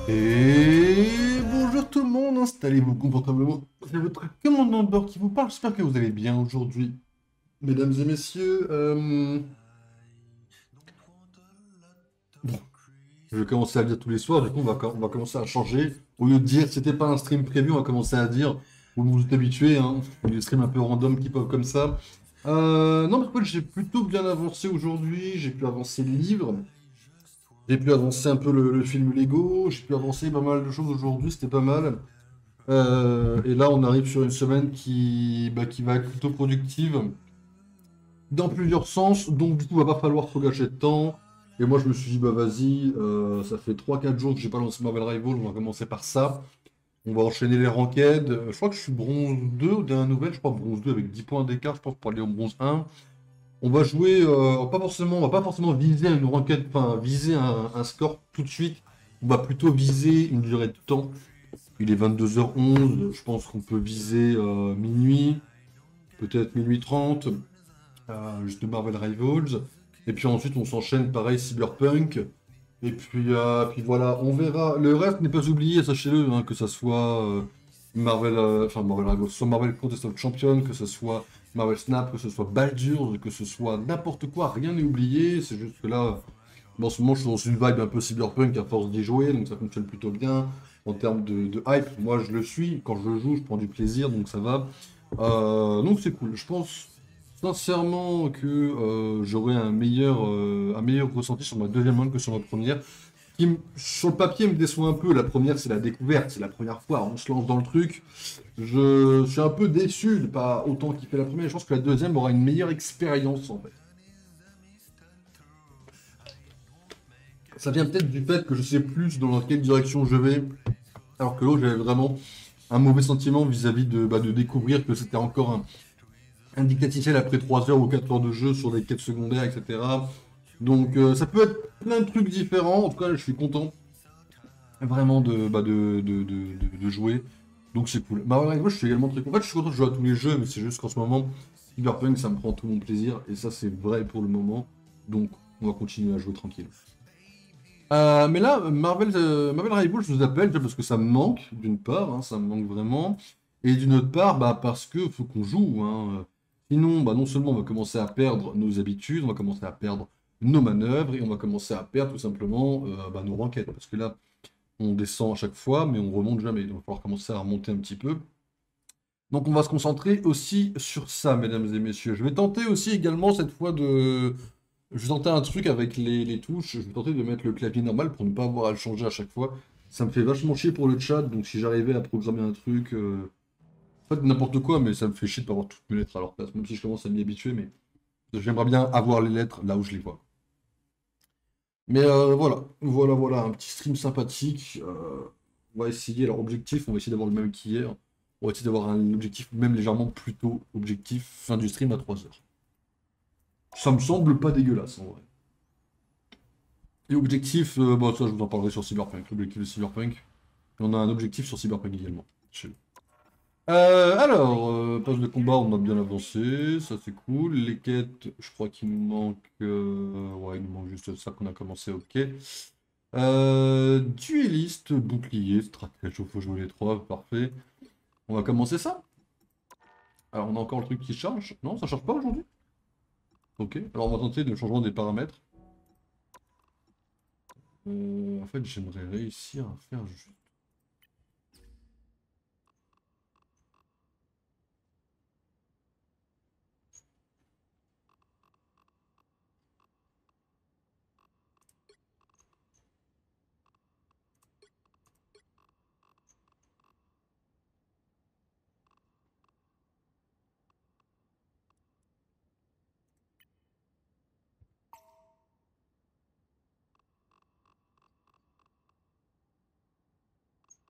Et bonjour tout le monde, installez-vous confortablement. C'est votre commandant de bord qui vous parle. J'espère que vous allez bien aujourd'hui. Mesdames et messieurs, bon, je vais commencer à le dire tous les soirs, du coup on va commencer à changer. Au lieu de dire c'était pas un stream prévu, on va commencer à dire, vous êtes habitués, hein, des streams un peu random qui pop comme ça. Non, mais en fait j'ai plutôt bien avancé aujourd'hui, j'ai pu avancer le livre. J'ai pu avancer un peu le film Lego, j'ai pu avancer pas mal de choses aujourd'hui, c'était pas mal. Et là, on arrive sur une semaine qui va être plutôt productive dans plusieurs sens, donc du coup, il va pas falloir trop gâcher de temps. Et moi, je me suis dit, bah vas-y, ça fait 3 4 jours que j'ai pas lancé Marvel Rivals, on va commencer par ça. On va enchaîner les ranked. Je crois que je suis bronze 2 ou dernière nouvelle, je crois bronze 2 avec 10 points d'écart, je pense, pour aller au bronze 1. On va jouer, on va pas forcément viser une ranked, enfin viser un score tout de suite. On va plutôt viser une durée de temps. Il est 22h11, je pense qu'on peut viser minuit, peut-être minuit 30, juste de Marvel Rivals. Et puis ensuite, on s'enchaîne pareil, Cyberpunk. Et puis voilà, on verra. Le reste n'est pas oublié, sachez-le, hein, que ça soit Marvel, enfin Marvel Rivals, soit Marvel Contest of Champions, que ce soit Marvel Snap, que ce soit Baldur's, que ce soit n'importe quoi, rien n'est oublié. C'est juste que là, en ce moment, je suis dans une vibe un peu cyberpunk à force d'y jouer, donc ça fonctionne plutôt bien. En termes de hype, moi je le suis. Quand je le joue, je prends du plaisir, donc ça va. Donc c'est cool. Je pense sincèrement que j'aurai un meilleur ressenti sur ma deuxième run que sur ma première. Sur le papier, me déçoit un peu. La première, c'est la découverte, c'est la première fois. On se lance dans le truc. Je suis un peu déçu de pas autant kiffer la première. Je pense que la deuxième aura une meilleure expérience en fait. Ça vient peut-être du fait que je sais plus dans quelle direction je vais, alors que l'autre, j'avais vraiment un mauvais sentiment vis-à-vis de découvrir que c'était encore un indicatif après 3 heures ou 4 heures de jeu sur des quêtes secondaires, etc. Donc ça peut être plein de trucs différents. En tout cas, je suis content vraiment de jouer. Donc c'est cool. Bah ouais, moi je suis également très content. En fait, je suis content de jouer à tous les jeux, mais c'est juste qu'en ce moment, Cyberpunk, ça me prend tout mon plaisir. Et ça, c'est vrai pour le moment. Donc on va continuer à jouer tranquille. Mais là, Marvel Rivals, je vous appelle déjà parce que ça me manque, d'une part, hein, ça me manque vraiment, et d'une autre part, bah, parce que faut qu'on joue, hein. Sinon, bah, non seulement on va commencer à perdre nos habitudes, on va commencer à perdre nos manœuvres, et on va commencer à perdre tout simplement nos ranked, parce que là, on descend à chaque fois, mais on remonte jamais, donc il va falloir commencer à remonter un petit peu. Donc on va se concentrer aussi sur ça, mesdames et messieurs. Je vais tenter aussi également cette fois de... Je vais tenter un truc avec les touches. Je vais tenter de mettre le clavier normal pour ne pas avoir à le changer à chaque fois. Ça me fait vachement chier pour le chat, donc si j'arrivais à programmer un truc... En fait, n'importe quoi, mais ça me fait chier de pas avoir toutes mes lettres à leur place. Même si je commence à m'y habituer, mais j'aimerais bien avoir les lettres là où je les vois. Mais voilà, un petit stream sympathique. On va essayer, alors objectif, on va essayer d'avoir le même qu'hier. On va essayer d'avoir un objectif même légèrement plus tôt. Objectif, fin du stream à 3 heures. Ça me semble pas dégueulasse en vrai. Et objectif, bah ça je vous en parlerai sur Cyberpunk. L'objectif de Cyberpunk. Et on a un objectif sur Cyberpunk également. Passe de combat, on a bien avancé, ça c'est cool. Les quêtes, je crois qu'il nous manque. Ouais, il nous manque juste ça qu'on a commencé, ok. Dueliste, bouclier, stratège, faut jouer les trois, parfait. On va commencer ça. Alors on a encore le truc qui charge. Non, ça charge pas aujourd'hui? Ok, alors on va tenter le changement des paramètres. En fait, j'aimerais réussir à faire juste...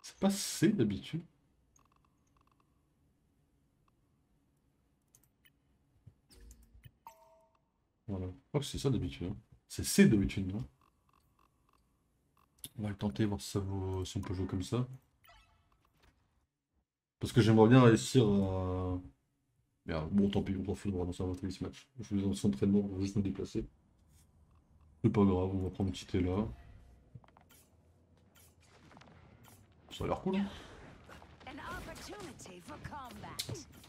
C'est pas C d'habitude. Voilà, je crois que c'est ça d'habitude, hein. C'est C d'habitude, non? On va le tenter, voir si ça vaut... si on peut jouer comme ça. Parce que j'aimerais bien réussir à... Merde, bon tant pis, on s'en fout de voir dans un match. Je vais dans son entraînement pour juste me déplacer. C'est pas grave, on va prendre un petit thé là. Ça a l'air cool, hein.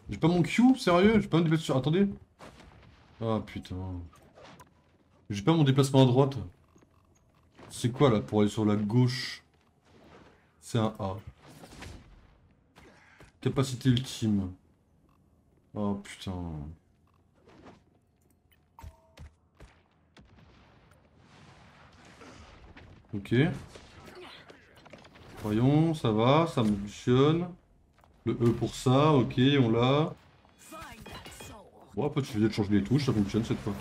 J'ai pas mon Q, sérieux? J'ai pas mon déplacement... Attendez. Ah putain. J'ai pas mon déplacement à droite. C'est quoi là pour aller sur la gauche? C'est un A. Capacité ultime. Oh putain. Ok. Voyons, ça va, ça fonctionne. Le E pour ça, ok, on l'a. Bon, après, tu faisais de changer les touches, ça fonctionne cette fois.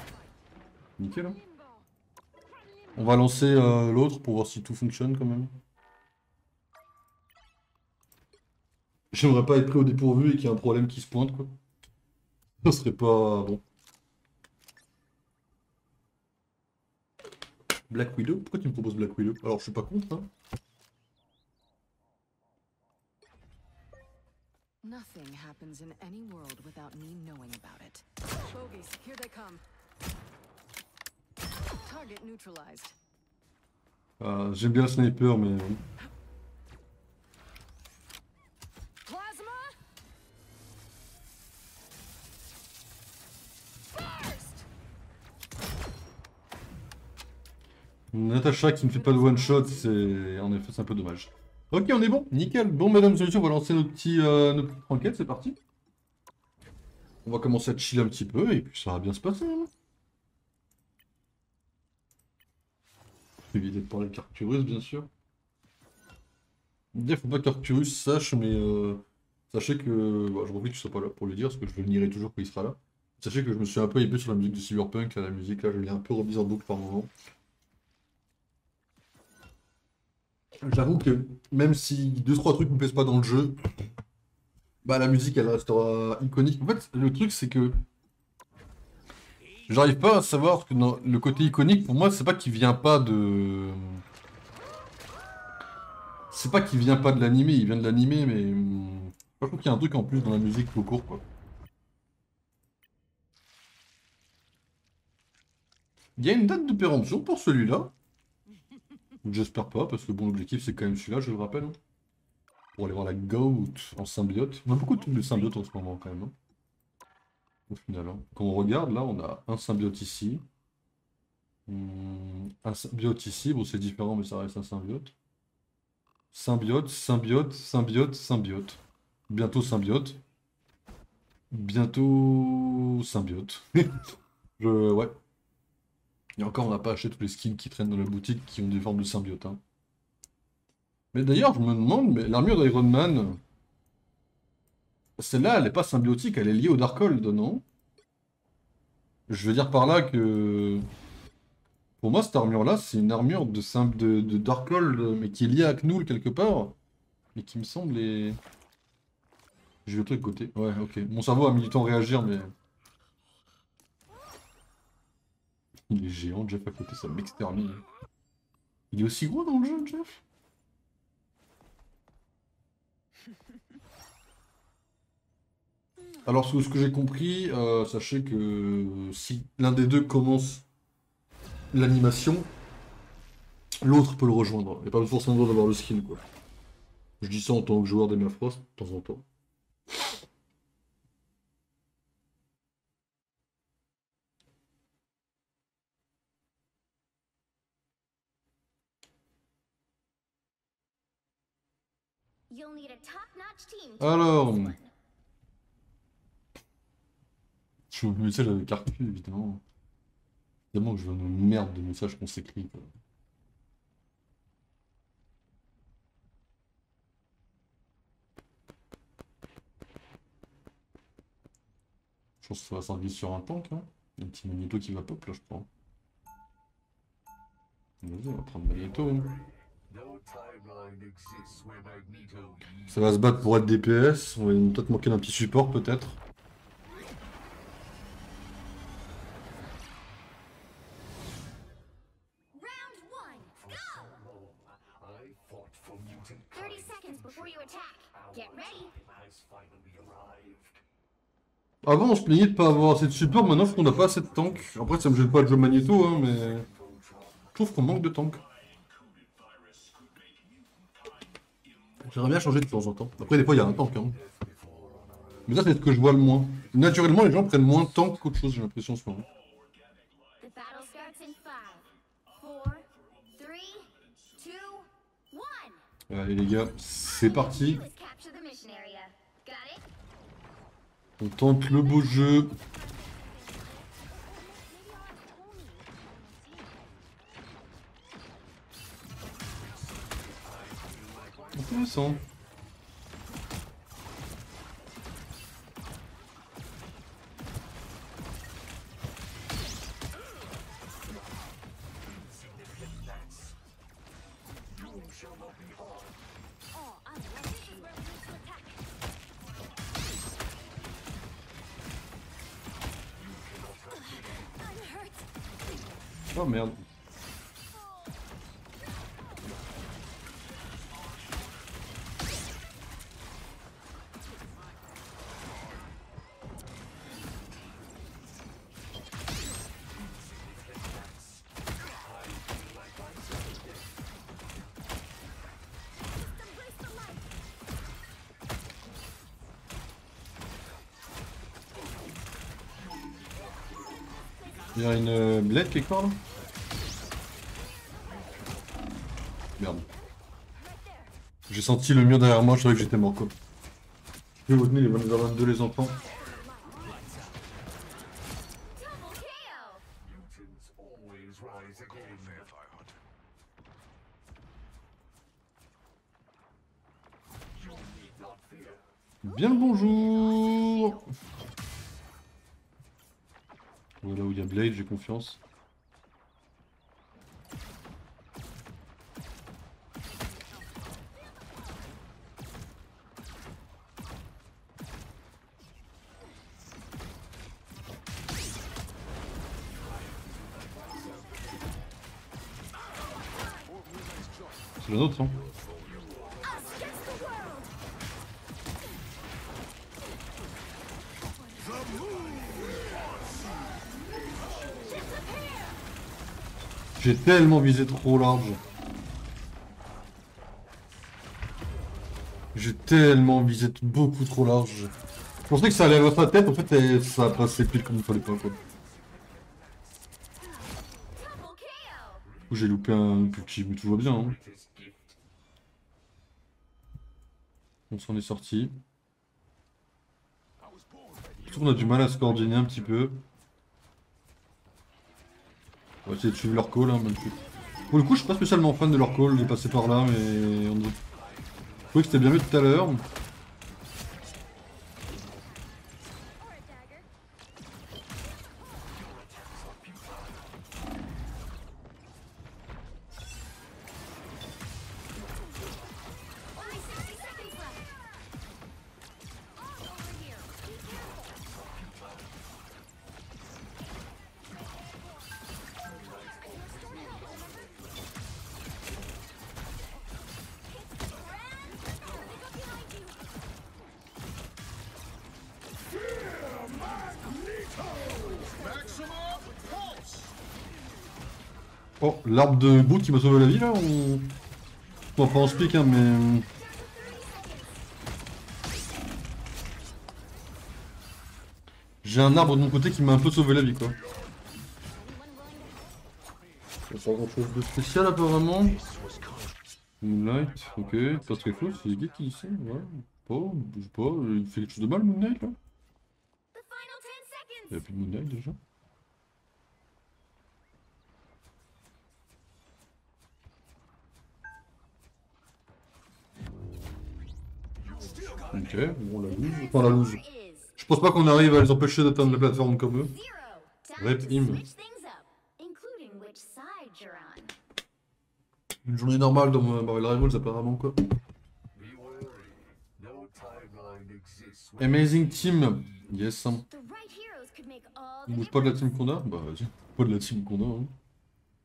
Nickel, hein. On va lancer l'autre pour voir si tout fonctionne quand même. J'aimerais pas être pris au dépourvu et qu'il y ait un problème qui se pointe, quoi. Ça serait pas bon. Black Widow? Pourquoi tu me proposes Black Widow? Alors, je suis pas contre, hein. Nothing happens in any world without me knowing about it. Bogies, here they come. Target neutralized. J'aime bien le sniper, mais... Plasma! Burst! Natacha qui ne fait pas de one shot, c'est... En effet, c'est un peu dommage. Ok, on est bon, nickel. Bon, mesdames et messieurs, on va lancer nos petites enquêtes, c'est parti. On va commencer à chiller un petit peu, et puis ça va bien se passer, hein. Éviter de parler de Carcturus, bien sûr. Il faut pas que Carcturus sache, mais sachez que... Bon, je regrette que tu sois pas là pour le dire, parce que je le nierai toujours quand il sera là. Sachez que je me suis un peu hypé sur la musique de Cyberpunk, là, la musique, là, je l'ai un peu remise en boucle par moment. J'avoue que même si 2-3 trucs me plaisent pas dans le jeu, bah la musique elle restera iconique. En fait, le truc c'est que j'arrive pas à savoir que dans le côté iconique pour moi c'est pas qu'il vient pas de. C'est pas qu'il vient pas de l'animé, il vient de l'animé, mais je trouve qu'il y a un truc en plus dans la musique tout court quoi. Il y a une date de péremption pour celui-là. J'espère pas, parce que bon l'objectif c'est quand même celui-là, je le rappelle, hein. Pour aller voir la Goat en symbiote. On a beaucoup de trucs de symbiote en ce moment quand même, hein. Au final, hein. Quand on regarde, là, on a un symbiote ici. Un symbiote ici. Bon, c'est différent, mais ça reste un symbiote. Symbiote, symbiote, symbiote, symbiote. Bientôt symbiote. Bientôt symbiote. Ouais. Et encore, on n'a pas acheté tous les skins qui traînent dans la boutique qui ont des formes de symbiote, hein. Mais d'ailleurs, je me demande, mais l'armure d'Iron Man, celle-là, elle n'est pas symbiotique, elle est liée au Darkhold, non? Je veux dire par là que... Pour moi, cette armure-là, c'est une armure de Darkhold, mais qui est liée à Knull quelque part. Mais qui me semble est... J'ai vu le truc côté. Ouais, ok. Mon cerveau a mis du temps à réagir, mais... Il est géant, Jeff, à côté, ça m'extermine. Il est aussi gros dans le jeu, Jeff? Alors, ce que j'ai compris, sachez que si l'un des deux commence l'animation, l'autre peut le rejoindre. Il n'y a pas forcément besoin d'avoir le skin, quoi. Je dis ça en tant que joueur d'Emma Frost, de temps en temps. Alors, je me message avec Arcu, évidemment. Évidemment que je veux une merde de messages qu'on s'écrit, quoi. Je pense que ça va s'enlever sur un tank, hein. Un petit Magneto qui va pop, là, je prends. Vas-y, on va prendre Magneto, hein. Ça va se battre pour être DPS. On va peut-être manquer d'un petit support, peut-être. Avant, on se plaignait de pas avoir assez de support, maintenant, on n'a pas assez de tank. Après, ça me gêne pas de jouer Magneto, hein, mais... Je trouve qu'on manque de tank. J'aimerais bien changer de temps en temps. Après, des fois, il y a un tank. Hein. Mais ça, c'est ce que je vois le moins. Naturellement, les gens prennent moins de tank qu'autre chose, j'ai l'impression, en ce moment. The battle starts in 5, 4, 3, 2, 1. Allez, les gars, c'est parti. Let's capture the mission area. Got it? On tente le beau jeu. Intéressant. Oh merde. Il y a une blette quelque part là? Merde. J'ai senti le mur derrière moi, je savais que j'étais mort quoi. Je vais vous tenir les 22 les enfants. Double kill! Bien le bonjour. Voilà où il y a Blade, j'ai confiance. C'est le nôtre, hein. Us against the world! J'ai tellement visé trop large. J'ai tellement visé beaucoup trop large. Je pensais que ça allait à sa tête, en fait ça a passé pile comme il fallait pas quoi. Double kill! Du coup j'ai loupé un petit, mais tout va bien. Hein. On s'en est sorti. Je trouve qu'on a du mal à se coordonner un petit peu. On va essayer de suivre leur call, hein, même si... Pour le coup, je suis pas spécialement fan de leur call, de passer par là, mais... Je trouvais que c'était bien mieux tout à l'heure. Only 60 seconds left. Over here. Be careful. Oh, l'arbre de Groot qui m'a sauvé la vie là, on... Bon, pas en speak, hein, mais... J'ai un arbre de mon côté qui m'a un peu sauvé la vie, quoi. Ça sort grand chose de spécial, apparemment. Moonlight, ok, pas très cool, c'est Guy qui sait, ouais. Je sais pas, il fait quelque chose de mal, Moonlight, là? The final 10 seconds. Il y a plus de Moonlight, déjà. Ok, bon, la loose. Enfin, la loose. Is Je pense pas qu'on arrive à les empêcher d'atteindre la plateforme comme eux. 0. Time Rep to him. switch things up, including which side you're on. Une journée normale dans Marvel Rivals, apparemment, quoi. Amazing Team. Yes. The right heroes could make all the On bouge pas de la team qu'on a? Bah, vas-y. Pas de la team qu'on a, hein.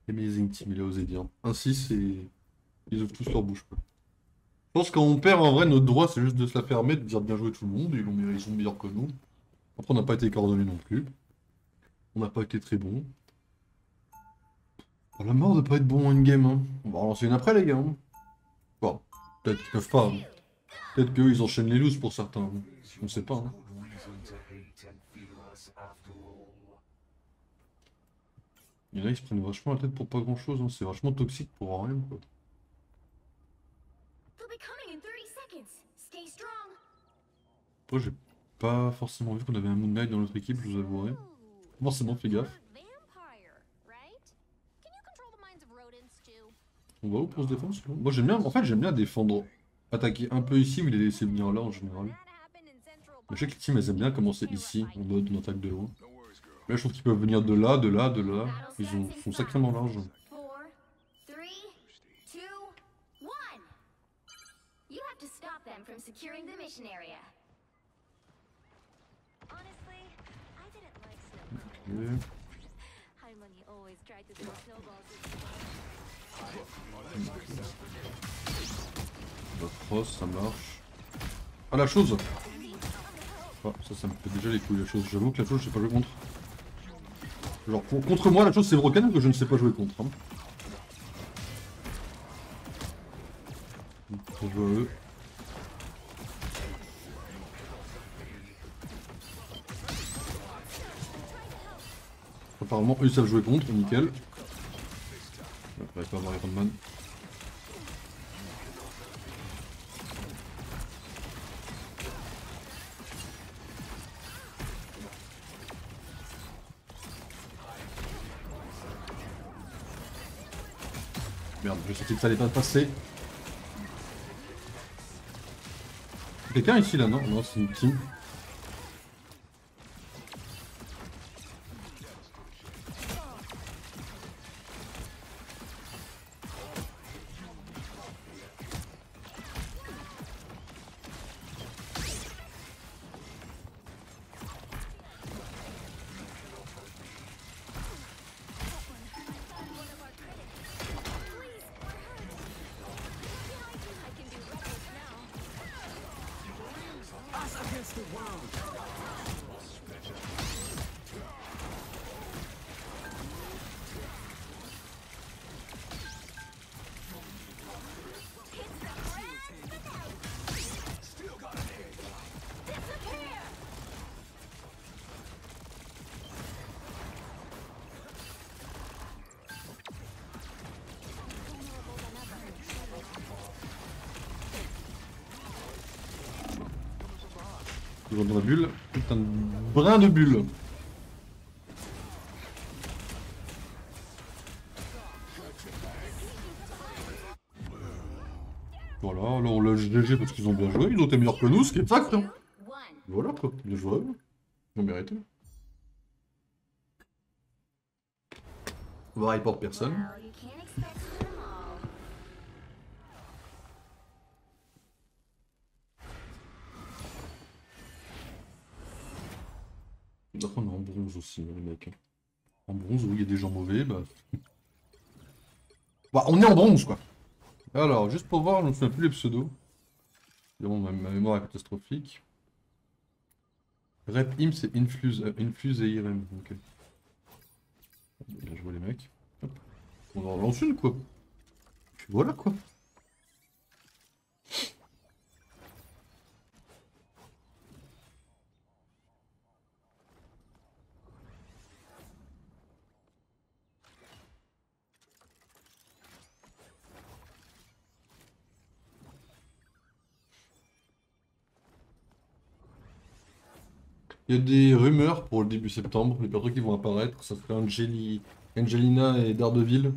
Amazing Team, il a osé dire. Ainsi, c'est... Ils ouvrent tous leur bouche, quoi. Je pense qu'on perd, en vrai, notre droit, c'est juste de se la fermer, de dire bien joué tout le monde. Ils sont meilleurs que nous. Après, on n'a pas été coordonnés non plus. On n'a pas été très bons. Oh, la mort de pas être bon en in-game, hein. On va relancer une après, les gars. Hein. Bon, peut-être qu'ils peuvent pas. Hein. Peut-être qu'eux, ils enchaînent les looses pour certains. Hein. On sait pas. Hein. Et là, ils se prennent vachement la tête pour pas grand-chose. Hein. C'est vachement toxique pour rien, quoi. They'll be coming in 30 seconds. Stay strong. Moi, j'ai pas forcément vu qu'on avait un Moon Knight dans notre équipe, je vous avouerai. Forcément, fais gaffe. Vampire, right? Can you control the minds of rodents too? On va où pour se défendre, sinon? Moi, j'aime bien, en fait, j'aime bien défendre. Attaquer un peu ici, mais les laisser venir là en général. Mais je sais que les teams, elles aiment bien commencer ici, en mode on attaque de loin. Mais là, je trouve qu'ils peuvent venir de là, de là, de là. Sont sacrément larges. 4, 3, 2, 1. You have to stop them from securing the mission area. Honestly, I didn't like snow. Ok. Harmony always tried to throw snowballs La cross, ça marche. Ah, la chose! Ah, ça me fait déjà les couilles, la chose. J'avoue que la chose, je sais pas jouer contre. Genre, contre moi, la chose, c'est broken que je ne sais pas jouer contre. Hein. On joue à eux. Apparemment, eux, ils savent jouer contre, nickel. On va pas avoir Iron Man. Merde, je sentais que ça allait pas passer. Quelqu'un ici là, non? Non, c'est une team. Toujours dans la bulle. Putain de brin de bulle. Voilà, là on l'a GG parce qu'ils ont bien joué, ils ont été meilleurs que nous, ce qui est fact. Hein. Voilà quoi, bien joué. Ils ont mérité. On va report personne. Well, you can't expect to win 'em all. Après, on est en bronze aussi, les mecs. En bronze, où il y a des gens mauvais, bah... Bah, on est en bronze, quoi. Alors, juste pour voir, je ne me souviens plus les pseudos. Évidemment, ma mémoire est catastrophique. Rep Im, c'est Infuse et Irem. Ok. Bien joué, les mecs. Hop. On en lance une, quoi. Puis voilà, quoi. Il y a des rumeurs pour le début septembre, les persos qui vont apparaître, ça serait Angelina et Daredevil.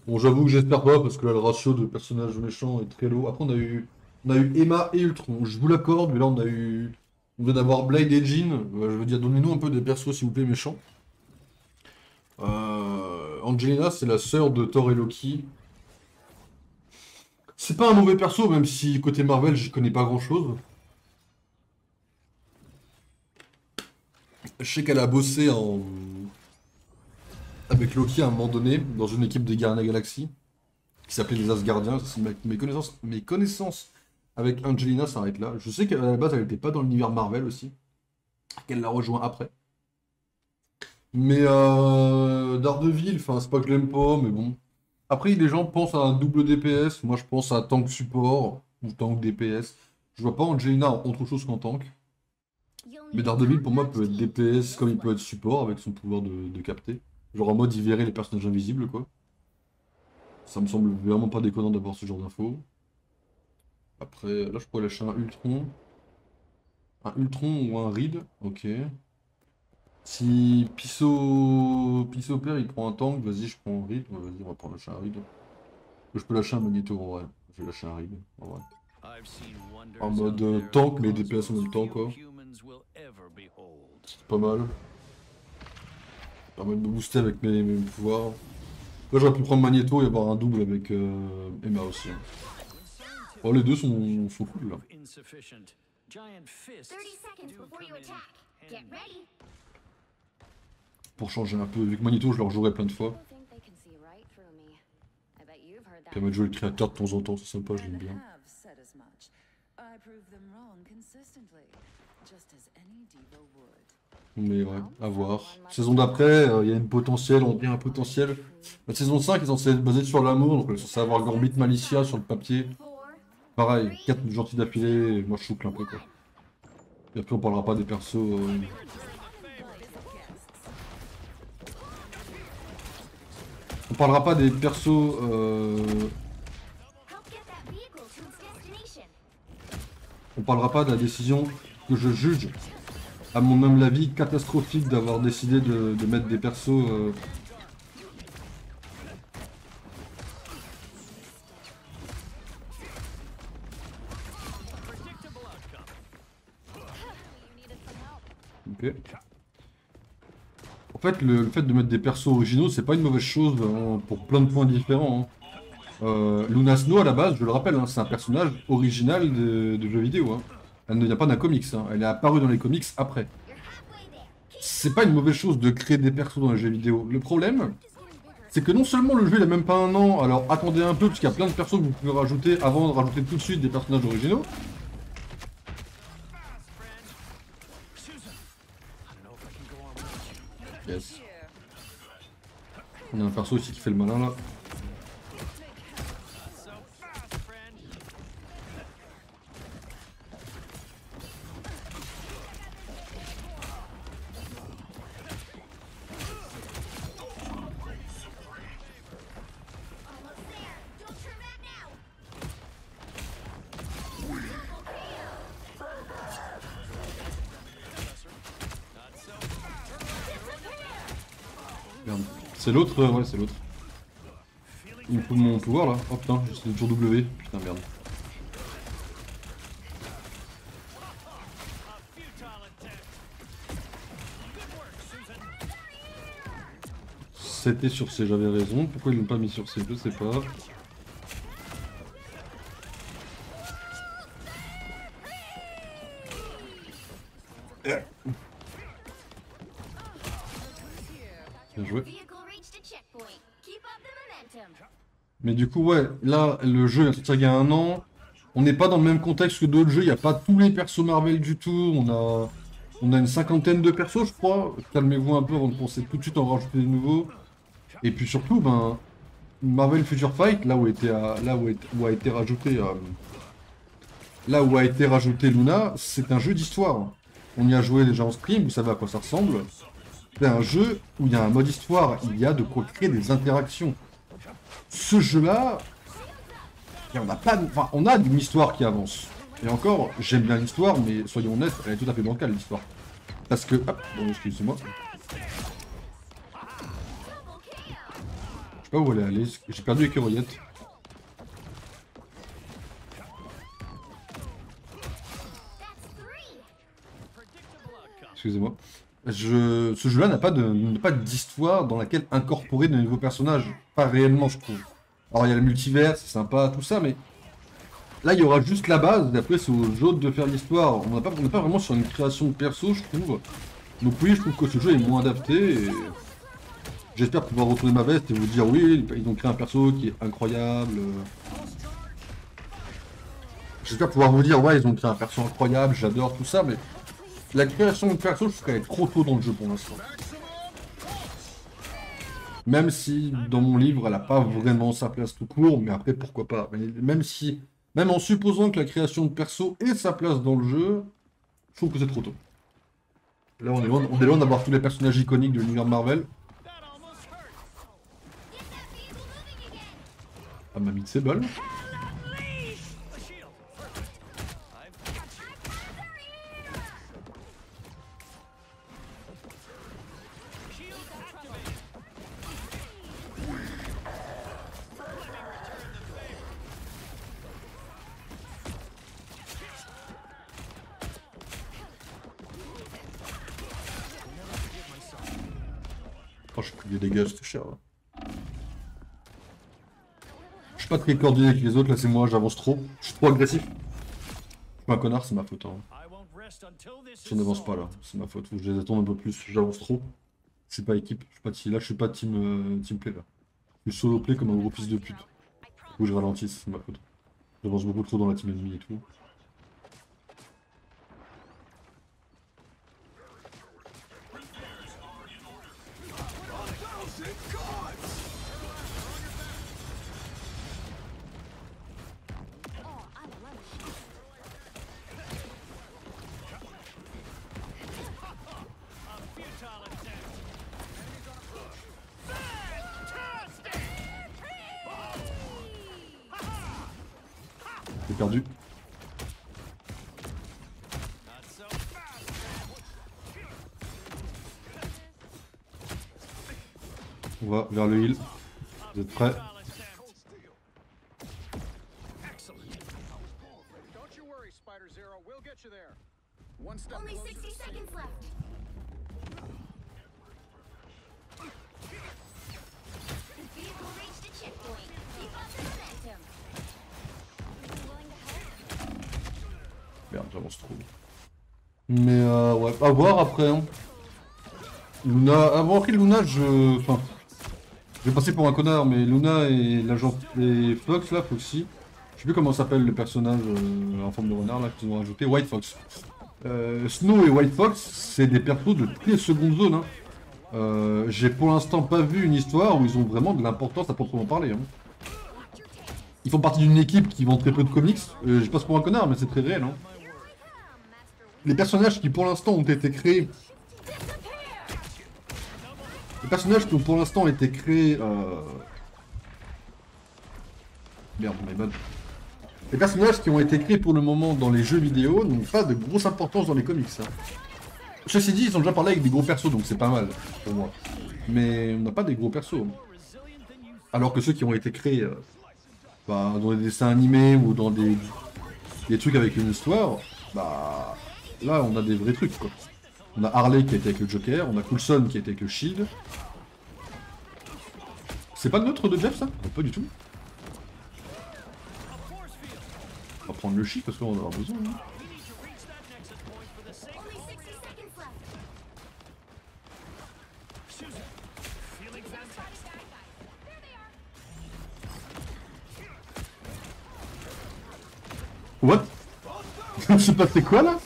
Bon, j'avoue que j'espère pas, parce que là, le ratio de personnages méchants est très lourd. Après, on a eu Emma et Ultron, je vous l'accorde, mais là, on vient d'avoir Blade et Jean. Je veux dire, donnez-nous un peu des persos, s'il vous plaît, méchants. Angelina, c'est la sœur de Thor et Loki. C'est pas un mauvais perso, même si côté Marvel, j'y connais pas grand-chose. Je sais qu'elle a bossé avec Loki à un moment donné, dans une équipe des Gardiens de la Galaxie, qui s'appelait les Asgardiens. Mes connaissances avec Angelina s'arrêtent là. Je sais qu'à la base, elle n'était pas dans l'univers Marvel aussi, qu'elle l'a rejoint après. Mais Daredevil, enfin, c'est pas que je l'aime pas, mais bon. Après, les gens pensent à un double DPS. Moi, je pense à tank support ou tank DPS. Je vois pas Angelina en autre chose qu'en tank. You'll Mais need Daredevil, pour moi, peut être top-notch DPS comme il peut teams. être support avec son pouvoir de capter. Genre en mode, il verrait les personnages invisibles, quoi. Ça me semble vraiment pas déconnant d'avoir ce genre d'infos. Après, là, je pourrais lâcher un Ultron. Un Ultron ou un Reed, ok. Si Pisso perd, il prend un tank, vas-y, je prends un Reed. Ouais, vas-y, on va prendre lâcher un Reed. Je peux lâcher un Magneto en vrai. Je vais lâcher un Reed en vrai. En mode tank, mais DPS en même temps, quoi. C'est pas mal. Ça permet de me booster avec mes pouvoirs. Là, j'aurais pu prendre Magneto et avoir un double avec Emma aussi, hein. Oh, les deux sont cool là. 30 seconds before you attack. Get ready. Pour changer un peu. Vu que Magneto, je le rejouerai plein de fois. People think they can see right through me. I bet you've heard that. Permet de jouer le créateur de temps en temps, c'est sympa, je l'aime bien. have said as much. I prove them wrong consistently, just as any diva would. Mais ouais, à voir. Saison d'après, il y a une potentielle, on dit un potentiel. La saison 5 est censée être basée sur l'amour, donc elle est censée avoir Gambit Malicia sur le papier. 4, Pareil, 4 gentils d'affilée, et moi je souffle un peu quoi. Et après on parlera pas des persos. On parlera pas des persos. help get that vehicle to its destination. On parlera pas de la décision que je juge, à mon humble avis, catastrophique d'avoir décidé de mettre des persos. Ok. En fait, le fait de mettre des persos originaux, c'est pas une mauvaise chose hein, pour plein de points différents, hein. Luna Snow, à la base, je le rappelle, hein, c'est un personnage original de jeux vidéo, hein. Elle ne vient pas d'un comics, hein. Elle est apparue dans les comics après. You're halfway there. C'est pas une mauvaise chose de créer des persos dans les jeux vidéo. Le problème, c'est que non seulement le jeu il a même pas un an, alors attendez un peu, parce qu'il y a plein de persos que vous pouvez rajouter avant de rajouter tout de suite des personnages originaux. Yes. On a un perso aussi qui fait le malin là. Almost there. Don't turn back now. Merde. C'est l'autre, ouais c'est l'autre. Il me faut mon pouvoir là. Oh putain, c'est toujours W. Putain merde. C'était sur C, j'avais raison. Pourquoi ils l'ont pas mis sur C, je sais pas. Bien joué. Vehicle reached a checkpoint. Keep up the momentum. Mais du coup, ouais, là, le jeu est sorti il y a un an. On n'est pas dans le même contexte que d'autres jeux. Il n'y a pas tous les persos Marvel du tout. On a une cinquantaine de persos, je crois. Calmez-vous un peu avant de penser tout de suite en rajouter des nouveaux. Et puis surtout, ben, Marvel Future Fight, là où a été rajouté, là où a été rajouté Luna, c'est un jeu d'histoire. On y a joué déjà en stream. Vous savez à quoi ça ressemble. C'est un jeu où il y a un mode histoire. Il y a de quoi créer des interactions. Ce jeu-là, et on n'a pas, enfin, on a une histoire qui avance. Et encore, j'aime bien l'histoire, mais soyons honnêtes, elle est tout à fait bancale l'histoire. Parce que, hop, bon, excusez-moi. Je sais pas où elle est allée, j'ai perdu Écureuillette. That's 3. Excusez-moi. Ce jeu-là n'a pas d'histoire dans laquelle incorporer de nouveaux personnages. Pas réellement, je trouve. Alors, il y a le multivers, c'est sympa, tout ça, mais là, il y aura juste la base, et après, c'est aux autres de faire l'histoire. On n'est pas vraiment sur une création de perso, je trouve. Donc oui, je trouve que ce jeu est moins adapté, et j'espère pouvoir retourner ma veste et vous dire, oui, ils ont créé un perso qui est incroyable. J'espère pouvoir vous dire, ouais, ils ont créé un perso incroyable, j'adore tout ça, mais la création de perso, je trouve qu'elle est trop tôt dans le jeu pour l'instant. Même si dans mon livre, elle a pas vraiment sa place tout court, mais après, pourquoi pas. Mais même en supposant que la création de perso ait sa place dans le jeu, je trouve que c'est trop tôt. Là, on est loin d'avoir tous les personnages iconiques de l'univers Marvel. Ah, ma bite, c'est bol. Oh, j'ai pris des dégâts, c'était cher. Là. Je suis pas très coordonné avec les autres, là c'est moi, j'avance trop. Je suis trop agressif. Je suis pas un connard, c'est ma faute. Hein. Si on n'avance pas là, c'est ma faute. Faut que je les attende un peu plus, j'avance trop. Je suis pas équipe, je suis pas là, je suis pas team play là. Je suis solo play comme un gros fils de pute. Faut que je ralentisse, c'est ma faute. J'avance beaucoup trop dans la team ennemie et tout. J'ai perdu. On va vers le heal. Vous êtes prêts? Only 60 seconds left. The vehicle reached a checkpoint. Keep up the momentum. Willing to help? Merde, j'avance trop. Mais ouais, à voir après. Hein. Luna, avant après Luna, enfin, je vais passer pour un connard, mais Luna et l'agent et Fox là, Foxy, je sais plus comment s'appelle le personnage en forme de renard là qu'ils ont rajouté, White Fox. Snow et White Fox, c'est des persos de très seconde zone. Hein. J'ai pour l'instant pas vu une histoire où ils ont vraiment de l'importance à proprement parler. Hein. Ils font partie d'une équipe qui vend très peu de comics. Je passe pour un connard, mais c'est très réel. Hein. Les personnages qui pour l'instant ont été créés. Les personnages qui ont pour l'instant été créés. Merde, my bad. Les personnages qui ont été créés pour le moment dans les jeux vidéo n'ont pas de grosse importance dans les comics. Hein. Ceci dit, ils ont déjà parlé avec des gros persos, donc c'est pas mal pour moi. Mais on n'a pas des gros persos. Alors que ceux qui ont été créés bah, dans des dessins animés ou dans des trucs avec une histoire, bah là on a des vrais trucs quoi. On a Harley qui a été avec le Joker, on a Coulson qui a été avec le Shield. C'est pas le nôtre de Jeff ça? Non, pas du tout. On va prendre le Shield parce qu'on en aura besoin. Hein. What? Je sais pas c'est quoi là?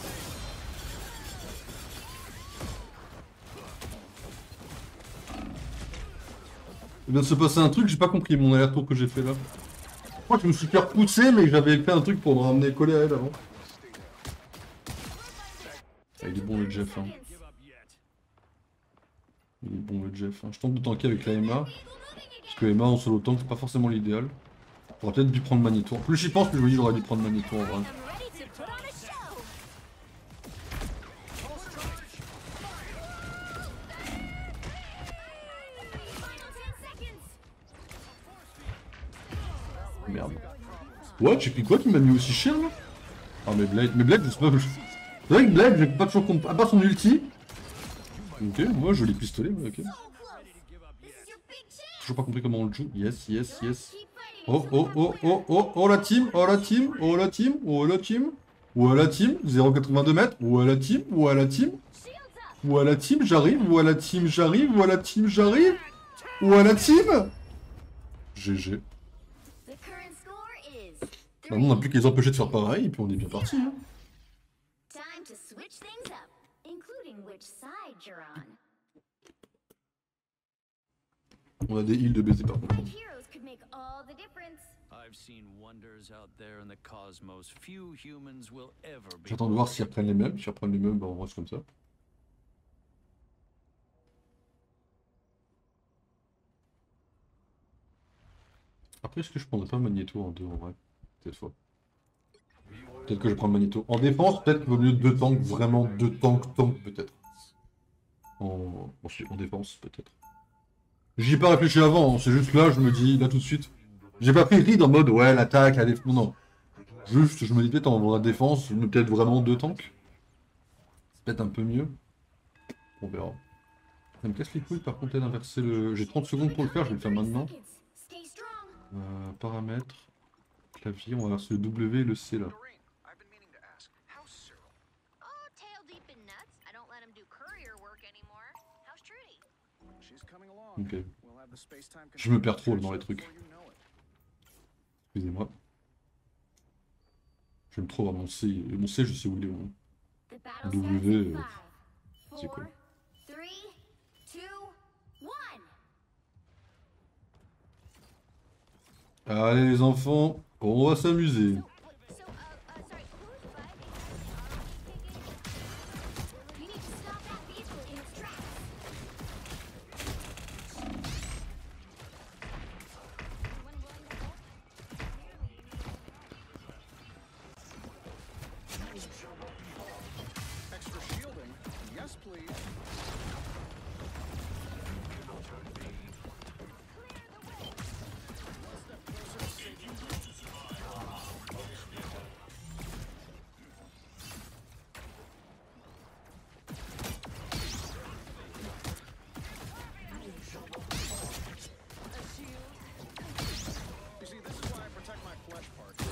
Il vient de se passer un truc, j'ai pas compris mon aller-retour que j'ai fait là. Je crois que je me suis fait repousser mais que j'avais fait un truc pour me ramener collé à elle avant. Ah, il est bon le Jeff hein. Il est bon le Jeff hein. Je tente de tanker avec la Emma. Parce que Emma en solo tank c'est pas forcément l'idéal. J'aurais peut-être dû prendre Manitour. Plus j'y pense, plus je me dis j'aurais dû prendre Manitour en vrai. Merde. What? J'ai pris quoi qui m'a mis aussi cher là? Ah mais Blade je sais pas. C'est vrai que Blade j'ai pas toujours compris. À part son ulti. Ok, moi joli pistolet, ok. Toujours pas compris comment on le joue. Yes, yes, yes. Oh, oh, oh, oh, oh, oh la team, oh la team, oh la team, oh la team. Où à la team, 0,82 mètres, où à la team, où à la team. Où à la team, j'arrive, où à la team, j'arrive, où à la team, j'arrive. Où à la team. GG. Maintenant, on n'a plus qu'à les empêcher de faire pareil, et puis on est bien parti. Hein. Time to switch things up, including which side you're on. On a des heals de baiser par contre. Heroes could make all the difference. I've seen wonders out there in the cosmos few humans will ever be. J'attends de voir s'ils reprennent les mêmes. S'ils reprennent les mêmes, bah on reste comme ça. Après, est-ce que je prendrais pas Magneto en 2 en vrai? Cette fois. Peut-être que je prends Magneto. En défense, peut-être qu'il vaut mieux 2 tanks, vraiment 2 tanks peut-être. En défense, peut-être. J'y ai pas réfléchi avant, hein. C'est juste là, je me dis, là tout de suite. J'ai pas pris lead en mode, ouais, l'attaque, la défense. Non. Juste, je me dis peut-être en défense, mais peut-être vraiment 2 tanks. C'est peut-être un peu mieux. On verra. Ça me casse les couilles par contre d'inverser le... J'ai 30 secondes pour le faire, je vais le faire maintenant. Stay strong. Paramètres, clavier, on va inverser le W et le C là. Doreen, I've been meaning to ask, how's Cyril? Oh, tail deep in nuts. I don't let him do courier work anymore. How's Trudy? She's coming along. Ok. We'll have the space-time Je me perds trop control dans les trucs. before you know it. Excusez-moi. J'aime trop avoir mon C. Mon C, je sais où il est. Hein. The battle W, starts in c'est 5, quoi? 4, 3, 2, 1. Allez les enfants, on va s'amuser. Sorry, whose butt is you need to stop that vehicle in its tracks. Anyone willing to help? Extra shielding? Yes, please. You see, this is why I protect my flesh parts.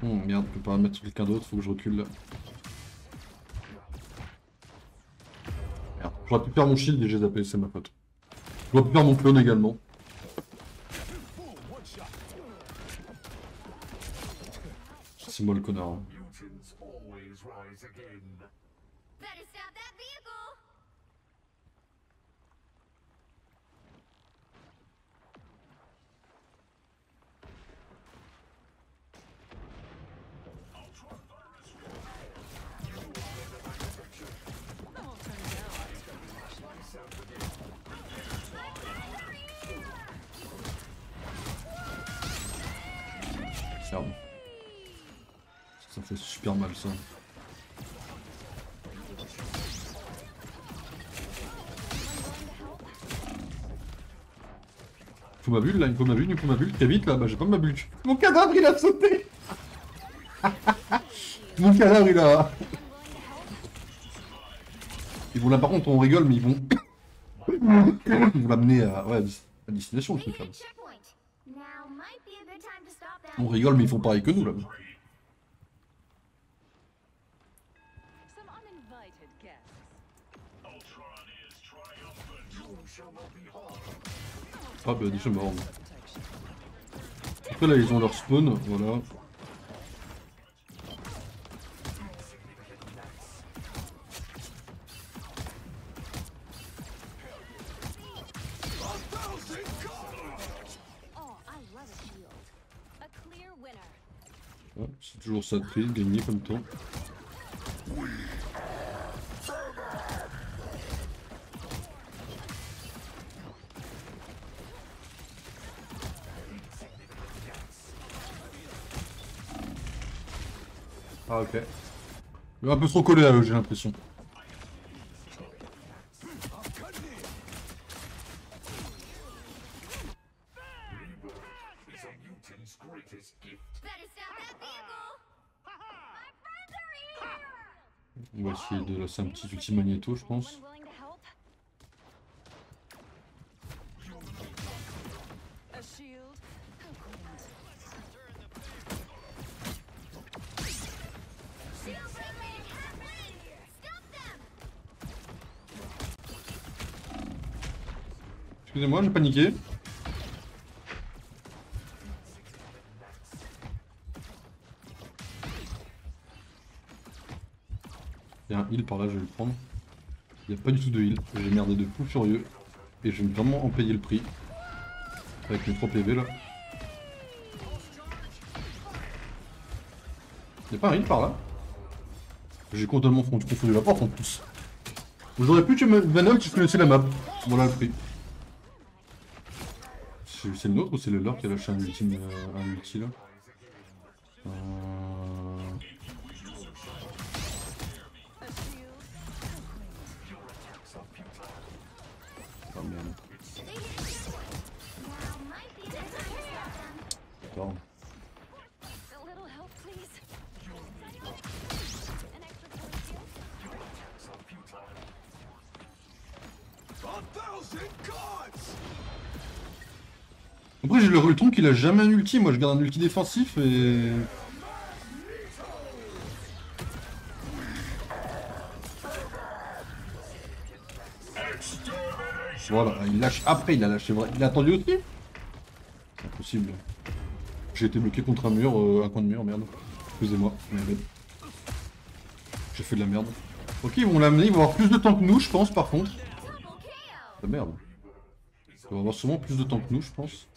Merde, je peux pas mettre sur quelqu'un d'autre, faut que je recule là. Merde, j'aurais pu faire mon shield et j'ai zappé, c'est ma faute. J'aurais pu faire mon clone également. C'est moi le connard. Hein. Better stop that vehicle. Merde. Ça fait super mal ça. Il faut ma bulle là, il me faut ma bulle, il me faut ma bulle, très vite là, bah j'ai pas ma bulle. Mon cadavre il a sauté. Mon cadavre il a... Ils vont là par contre on rigole mais ils vont... Ils vont l'amener à... Ouais, à destination le truc là. Checkpoint. Now might be a good time to stop that. On rigole mais ils font pareil que nous là. Some uninvited guests. Ah bah déjà mort. Protection. Après là ils ont leur spawn, voilà. Oh, I love a shield. A clear winner. Ouais, c'est toujours ça de prix, gagner comme temps. Ah ok. Il est un peu trop collé à eux j'ai l'impression. Better stop that vehicle. My friends are here. On va essayer de lasser un petit ulti magnéto je pense. Anyone willing to help? A shield. How quaint. Shield break happening. Stop them. Excusez-moi, j'ai paniqué. Il y a un heal par là, je vais le prendre. Il n'y a pas du tout de heal. J'ai merdé de fou furieux. Et je vais vraiment en payer le prix. Avec mes 3 PV là. Il n'y a pas un heal par là? J'ai complètement confondu la porte en plus. J'aurais pu tuer Venom si je connaissais la map. Voilà le prix. C'est le nôtre ou c'est le leur qui a lâché un ulti là? Oh merde. Now might be the time to stop them. Attends. A little help, please. An extra point here. Après j'ai le ton qu'il a jamais un ulti, moi je garde un ulti défensif et... Voilà, il lâche après, il a lâché vrai. Il a attendu aussi? C'est impossible. J'ai été bloqué contre un mur, un coin de mur, merde. Excusez-moi, merde. J'ai fait de la merde. Ok, ils vont l'amener, ils vont avoir plus de temps que nous, je pense, par contre. Ah merde. Il va avoir sûrement plus de temps que nous, je pense.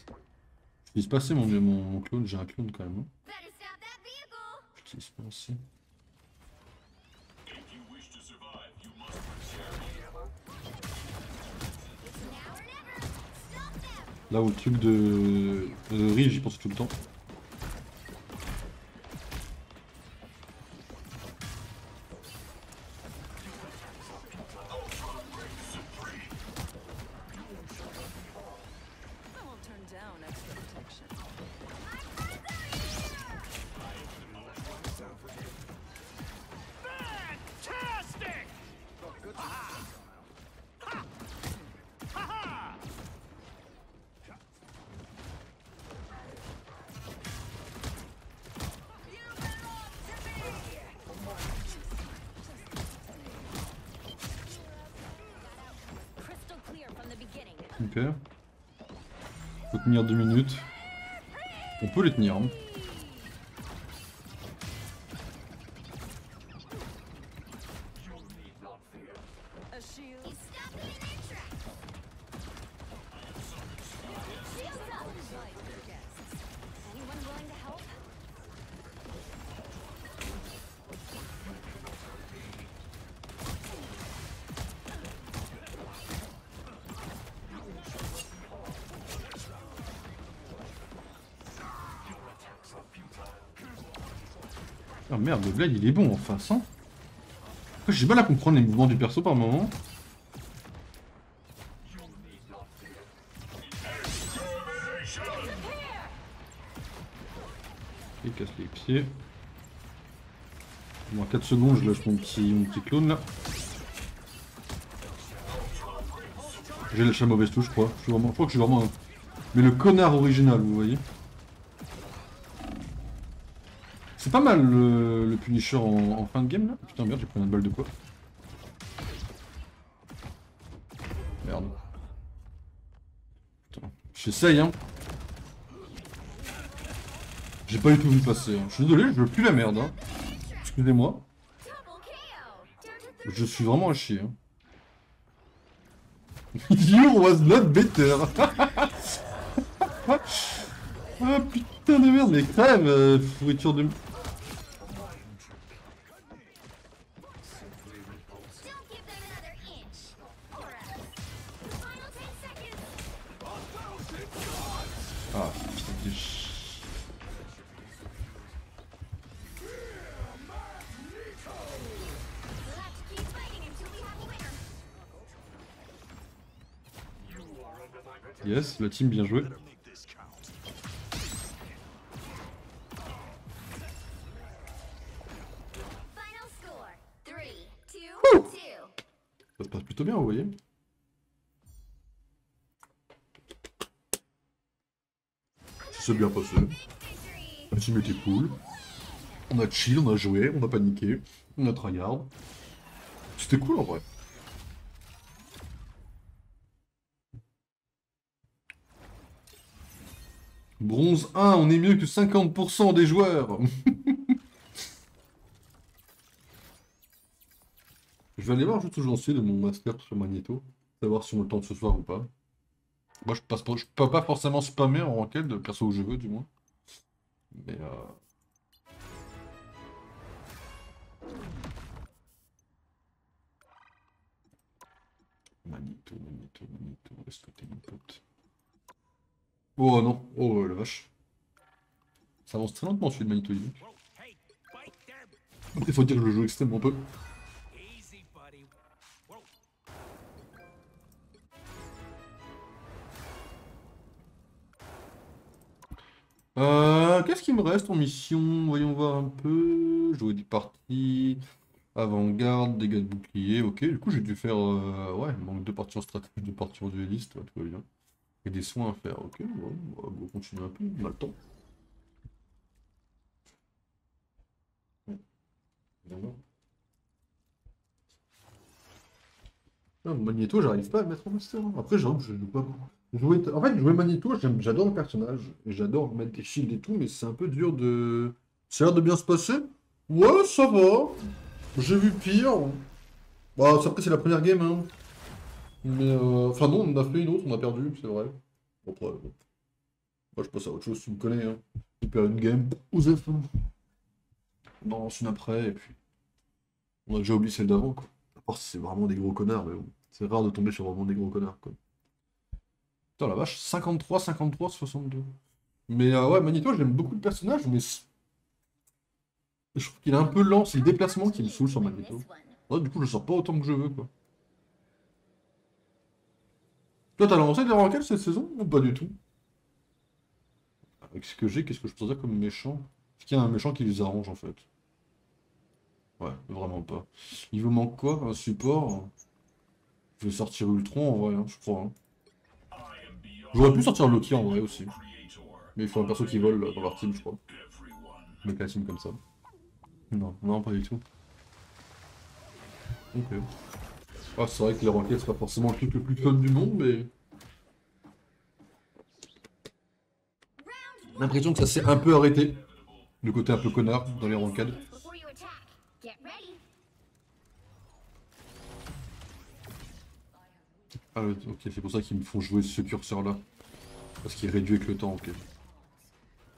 Je laisse passer mon clone, j'ai un clone quand même. Hein. Better stop that vehicle. Je laisse passer. Now or never. Stop them. Là où le truc de Rive, j'y pense tout le temps. I won't turn down extra protection. Fantastic! Good. Ha! Ha! Ha! Crystal clear from the beginning. Ok. Faut tenir 2 minutes. On peut les tenir. Hein. A shield. You stop them in their tracks. Shields up. Light your guests. Anyone willing to help? Ah merde, le glide il est bon en face. Hein. Après, j'ai mal à comprendre les mouvements du perso par moment. Il casse les pieds. Bon, 4 secondes, je lâche mon petit clone là. J'ai lâché la mauvaise touche, je crois. Je crois que je suis vraiment un... Mais le connard original, vous voyez. C'est pas mal le Punisher en fin de game là. Putain merde, j'ai pris une balle de quoi? Merde. Putain. J'essaye hein. J'ai pas du tout vu passer. Hein. Je suis désolé, je veux plus la merde. Hein. Excusez-moi. Double KO. Down to Je suis vraiment à chier. Hein. You was not better. Ah putain de merde, mais crève, fourriture de... Don't give them another inch. Or else. Final 10 seconds. Ah putain de ch... We'll have to keep fighting until we have a winner. Yes, la team bien joué. Final score 3, 2, 2. Ça se passe plutôt bien, vous voyez. C'est bien passé. Victory. La team était cool. On a chill, on a joué, on a paniqué, on a tryhard. C'était cool en vrai. Bronze 1, on est mieux que 50% des joueurs. Je vais aller voir juste où j'en suis de mon master sur Magneto. Savoir si on a le temps de ce soir ou pas. Moi, je peux pas forcément spammer en ranked, perso où je veux, du moins. Mais Magneto, Magneto, Magneto, est-ce que t'es mon pote? Oh non, oh la vache. Ça avance très lentement celui de Magneto, dis donc. Il faut dire que je le joue extrêmement peu. Qu'est-ce qu'il me reste en mission? Voyons voir un peu. Jouer des parties. Avant-garde, dégâts de bouclier. Ok, du coup j'ai dû faire. Ouais, il manque 2 parties en stratégie, 2 parties en dueliste. Ouais, tout va bien. Et des soins à faire. Ok, bon, on va continuer un peu. On a le temps. Ouais, d'accord. Ah, Magneto, j'arrive pas à le mettre en master, hein. Après, j'avoue que je joue pas beaucoup. En fait, jouer Magneto, j'adore le personnage. Et j'adore mettre des shields et tout, mais c'est un peu dur de. Ça a l'air de bien se passer? Ouais, ça va. J'ai vu pire. Bah, après, c'est la première game, hein. Mais, enfin, non, on en a fait une autre, on a perdu, c'est vrai. Bon, après, bon. Moi, je passe à autre chose, tu me connais, hein. Tu perds une game, Ouzef. On en lance une après, et puis. On a déjà oublié celle d'avant, quoi. À part si c'est vraiment des gros connards, mais bon. C'est rare de tomber sur vraiment des gros connards, quoi. Putain, la vache, 53, 53, 62. Mais ouais, Magneto, j'aime beaucoup le personnage, mais je trouve qu'il est un peu lent, c'est le déplacement qui me saoule sur Magneto. Ouais, du coup, je sors pas autant que je veux, quoi. Toi, t'as lancé des ranked cette saison ou pas du tout? Avec ce que j'ai, qu'est-ce que je peux dire comme méchant? Est-ce qu'il y a un méchant qui les arrange, en fait? Ouais, vraiment pas. Il vous manque quoi? Un support? Je vais sortir Ultron, en vrai, hein, je crois, hein. J'aurais pu sortir Loki, en vrai, aussi. Mais il faut un perso qui vole dans leur team, je crois. Avec la team comme ça. Non, non, pas du tout. Ok. Ah, c'est vrai que les ranked, c'est pas forcément le truc le plus fun du monde, mais... J'ai l'impression que ça s'est un peu arrêté. Le côté un peu connard dans les ranked. Before you attack, get ready. Ah, ouais, ok, c'est pour ça qu'ils me font jouer ce curseur-là. Parce qu'il réduit avec le temps, ok.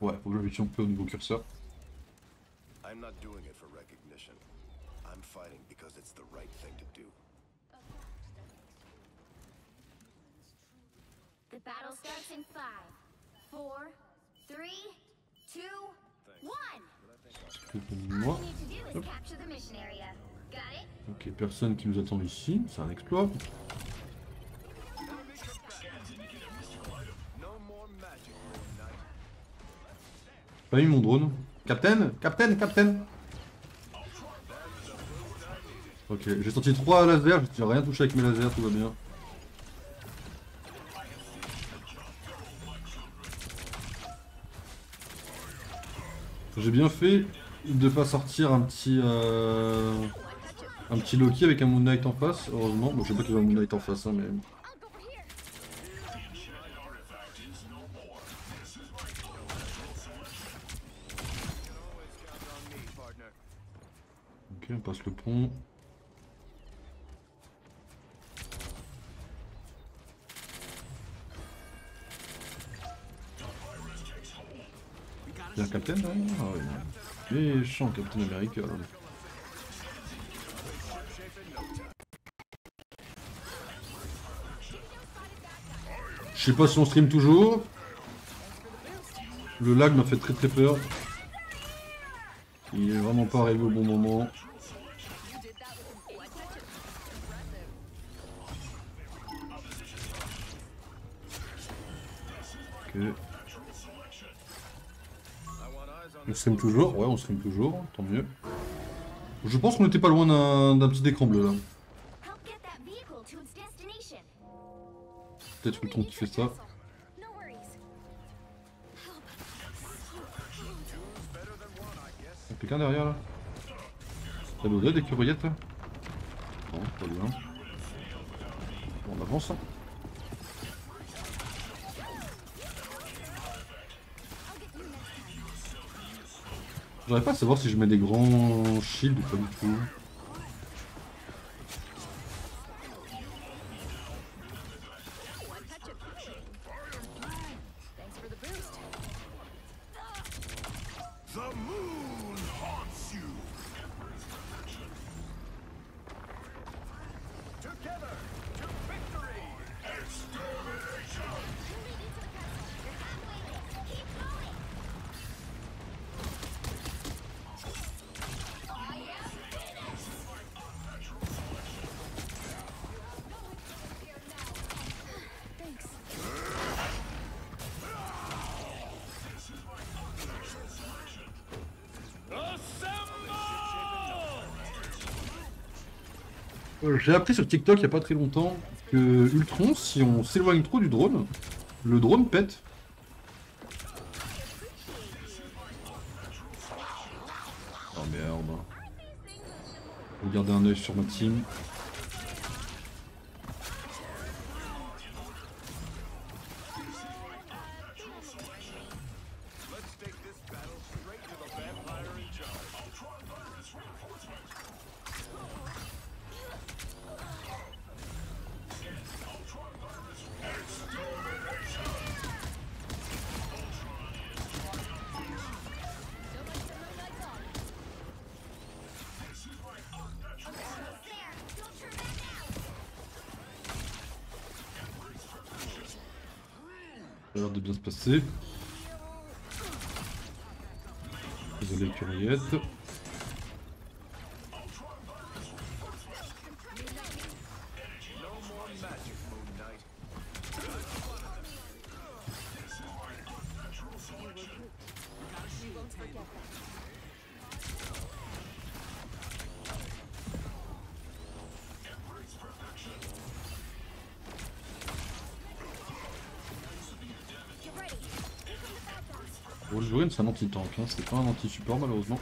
Ouais, faut que j'habitue un peu au nouveau curseur. I'm not doing it for recognition. I'm fighting because it's the right thing to do. The battle starts in 5, 4, 3, 2, 1. C'est pour All moi. you need to do is capture the mission area. Got it? Ok, personne qui nous attend ici, c'est un exploit. No more magic, Moon Knight. Pas eu mon drone. Captain? Captain? Captain? Ok, j'ai sorti 3 lasers, j'ai rien touché avec mes lasers, tout va bien. J'ai bien fait de pas sortir un petit Loki avec un Moon Knight en face, heureusement. Bon, je sais pas qu'il y a un Moon Knight en face, hein, mais... Ok, on passe le pont. Il y a un Captain là? Ah ouais. Méchant Captain America. Là. Je sais pas si on stream toujours. Le lag m'a fait très très peur. Il est vraiment pas arrivé au bon moment. Ok. On stream toujours? Ouais, on stream toujours, tant mieux. Je pense qu'on était pas loin d'un petit écran bleu là. Help get that vehicle to its destination. Peut-être Ultron qui fait ça. No worries. Il y a quelqu'un derrière là? T'as l'odeur des curiettes là? Non, pas bien. Bon, on avance hein. J'arrive pas à savoir si je mets des grands shields ou pas du tout. J'ai appris sur TikTok il y a pas très longtemps que Ultron, si on s'éloigne trop du drone, le drone pète. Oh merde. Faut garder un œil sur ma team. Ça a l'air de bien se passer. Désolé, curiette. Wolverine c'est un anti-tank, hein. C'est pas un anti-support malheureusement.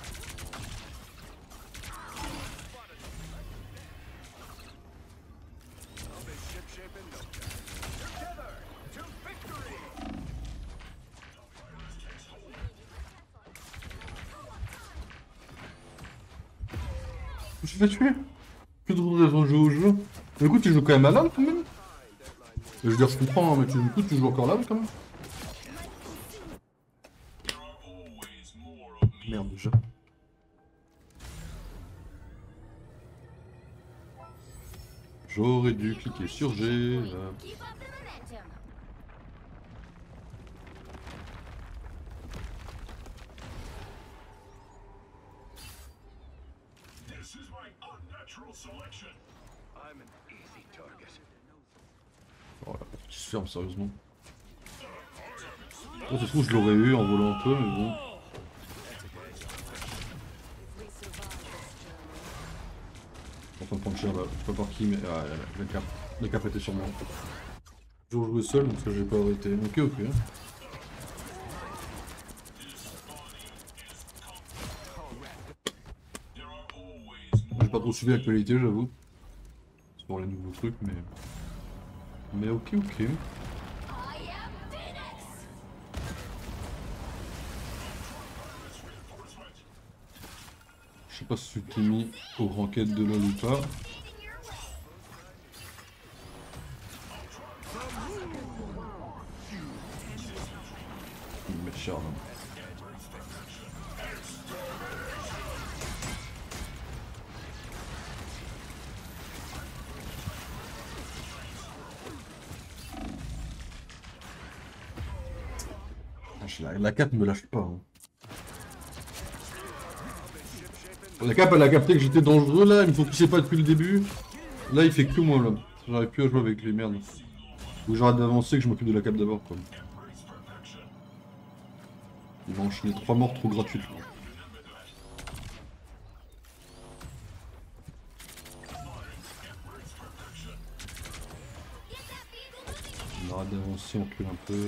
Je me suis fait tuer. Plus de raison de jouer au jeu. Mais écoute, tu joues quand même à l'âme quand même. Je veux dire, je comprends, hein, mais du coup, tu joues encore l'âme quand même. Merde déjà. J'aurais dû cliquer sur G. Keep up the momentum. This is my unnatural selection. I'm an easy target. Oh la petite ferme, sérieusement. Oh, ça se trouve, je l'aurais eu en volant un peu, mais bon. En train de prendre cher là, je sais pas par qui, mais ah, la carte était sur moi. J'ai joué seul, donc ça j'ai pas arrêté. Ok, ok. J'ai pas trop suivi l'actualité, j'avoue. C'est pour les nouveaux trucs, mais. Mais ok, ok. I am Phoenix. Je sais pas si tu t'es mis au ranked de LoL ou pas. Il me met cher là. La cape me lâche pas. Hein. La cape elle a capté que j'étais dangereux là, il me focusait pas depuis le début. Là il fait que moi là. J'arrive plus à jouer avec les merdes. Faut que j'arrête d'avancer, que je m'occupe de la cape d'abord quoi. Il va enchaîner 3 morts trop gratuitement. On arrête d'avancer, on recule un peu.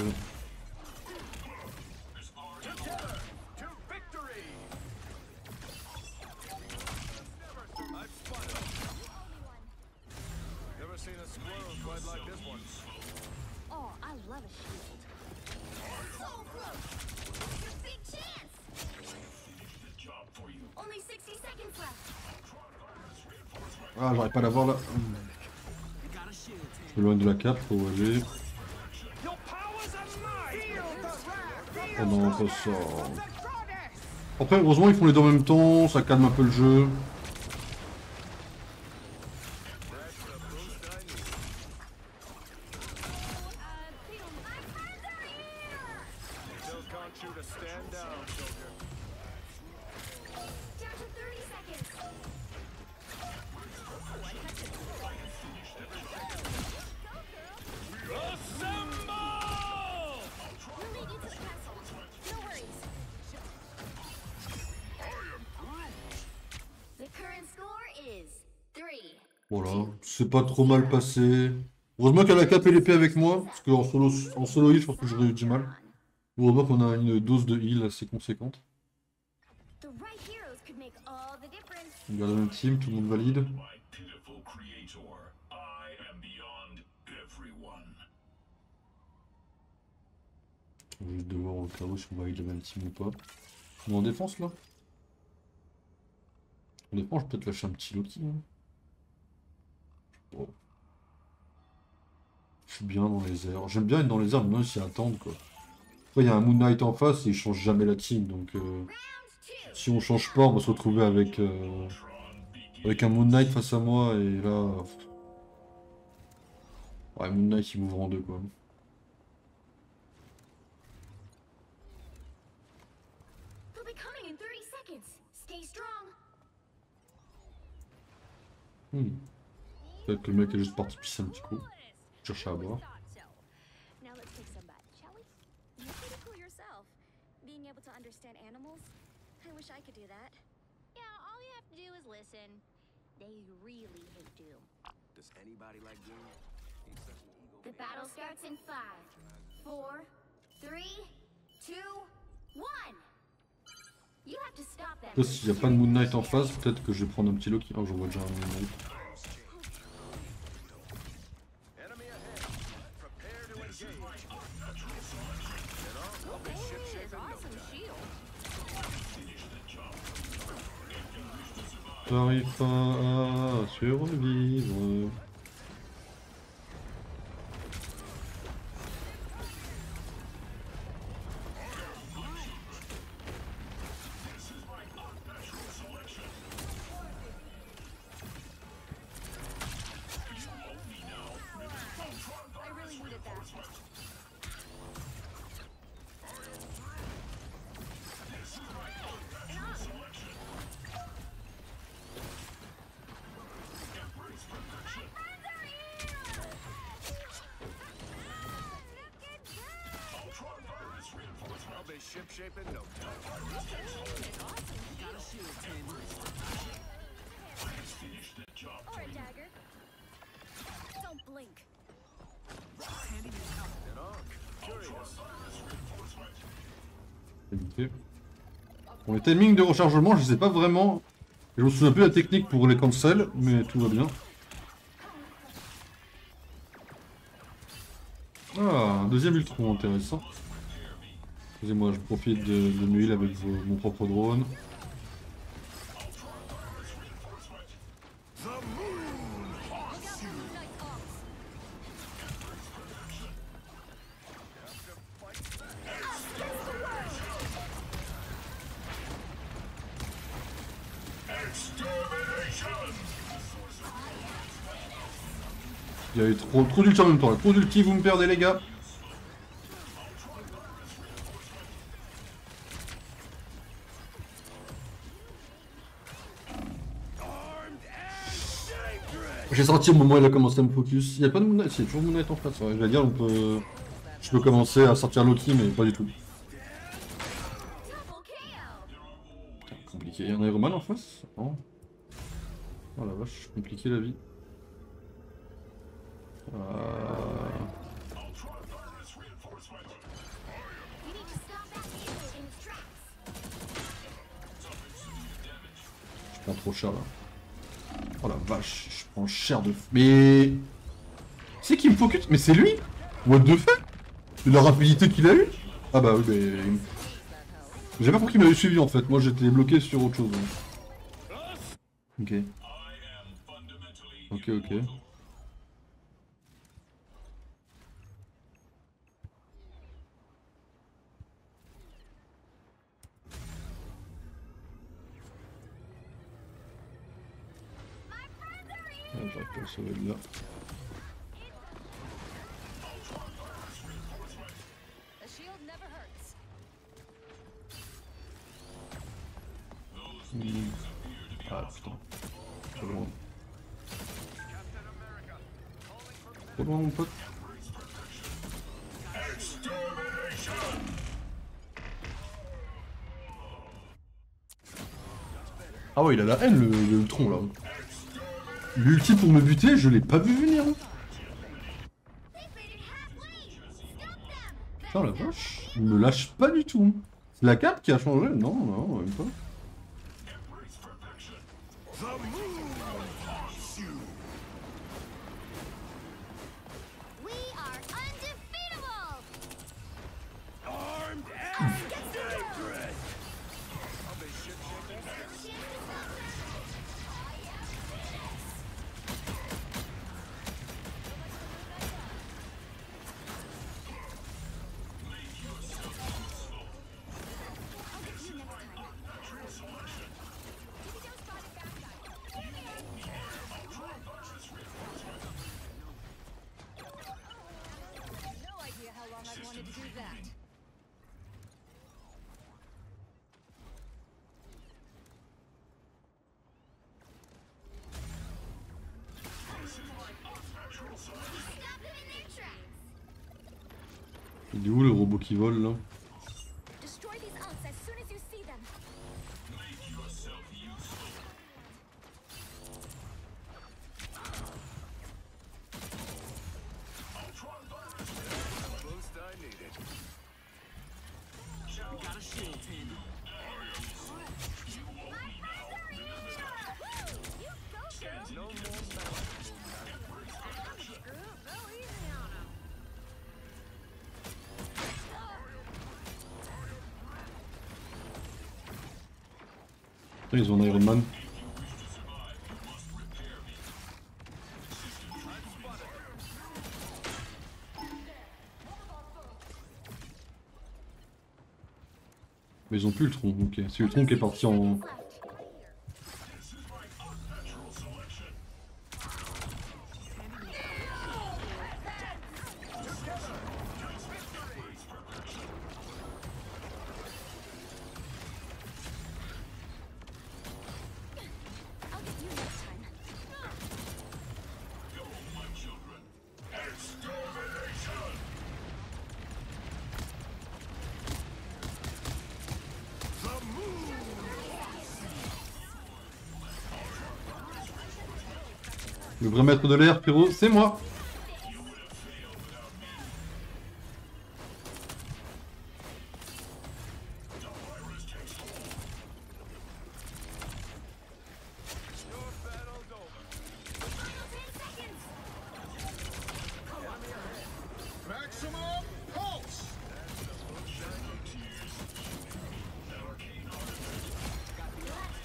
Oh, I love a shield. So close. Your big chance. Only 60 seconds left. Ah j'arrive pas à l'avoir là. Je suis loin de la cape, faut aller. Oh non, pas ça. Après, heureusement, ils font les deux en même temps, ça calme un peu le jeu. to stand down, soldier. Down to 30 seconds. We'll lead you to the castle. No worries. The current score is 3. Voilà, c'est pas trop mal passé. Heureusement qu'elle a capé l'épée avec moi, parce qu'en solo heal, je pense que j'aurais eu du mal. Heureusement qu'on a une dose de heal assez conséquente. The right heroes could make all the difference. On garde la même team, tout le monde valide. My pitiful creator, I am beyond everyone. On va juste de voir au cas où si on valide la même team ou pas. On est en défense là? En défense, je peux peut-être lâcher un petit Loki. Hein. Bon. Je suis bien dans les airs. J'aime bien être dans les airs, mais non, ils s'y attendent quoi. Après, il y a un Moon Knight en face et il change jamais la team. Donc, si on change pas, on va se retrouver avec un Moon Knight face à moi. Et là. Ouais, Moon Knight il m'ouvre en deux quoi. They'll be coming in 30 seconds. Stay strong. Peut-être que le mec est juste parti pisser un petit coup. Chercher à boire. Now let's take some back, shall we? You're pretty cool yourself. Being able to understand animals. I wish I could do that. Yeah, all you have to do is listen. They really hate Doom. Does anybody like Doom? He's such an ego. The battle starts in 5, 4, 3, 2, 1. You have to stop them. Là, s'il n'y a pas de Moon Knight en face, peut-être que je vais prendre un petit Loki. Oh, j'en vois déjà un Moon Knight. Enemy ahead. Prepare to engage. And I'll be ship-shape in no time. J'arrive pas à survivre. I really needed that. I'll be ship-shape in no time. Or a dagger. Don't blink. And curious. Éviter. Pour les timings de rechargement, je sais pas vraiment. Je me souviens plus de la technique pour les cancels, mais tout va bien. Ah, un deuxième ultron intéressant. Excusez-moi, je profite de me heal avec mon propre drone. Il y a eu trop d'ulti en même temps, trop d'ulti, vous me perdez les gars. J'ai senti au moment où il a commencé à me focus. Il n'y a pas de Moon Knight, il y a toujours Moon Knight en face. Ouais, je vais dire, je peux commencer à sortir Loki, mais pas du tout. Putain, compliqué. Il y a un Iron Man en face? Non. Oh la vache, compliqué la vie. You need to stop that hero in its tracks. Je prends trop cher là. Oh la vache, je prends cher de fou. Mais... C'est qui me focus? Mais c'est lui? What the fuck? La rapidité qu'il a eu? Ah bah oui, mais... J'ai pas compris qu'il m'avait suivi en fait, moi j'étais bloqué sur autre chose. Hein. Ok. Ok, ok. J'arrive pas à sauver de là. A shield never hurts. Trop loin, mon pote. Ah ouais, il a la haine, le tronc, là. L'ulti pour me buter, je l'ai pas vu venir. Hein. Putain, la vache. Il me lâche pas du tout. C'est la cape qui a changé? Non, non, même pas. We are undefeatable! No idea how long I've wanted to do that. Stop them in their tracks! Il est où le robot qui vole là? Destroy these ults as soon as you see them. Boost I needed. No more Putain, ils ont un Iron Man. Mais ils ont plus le tronc, ok. C'est le tronc qui est parti en... I'll get you next time. Le vrai maître de l'air, frérot, c'est moi.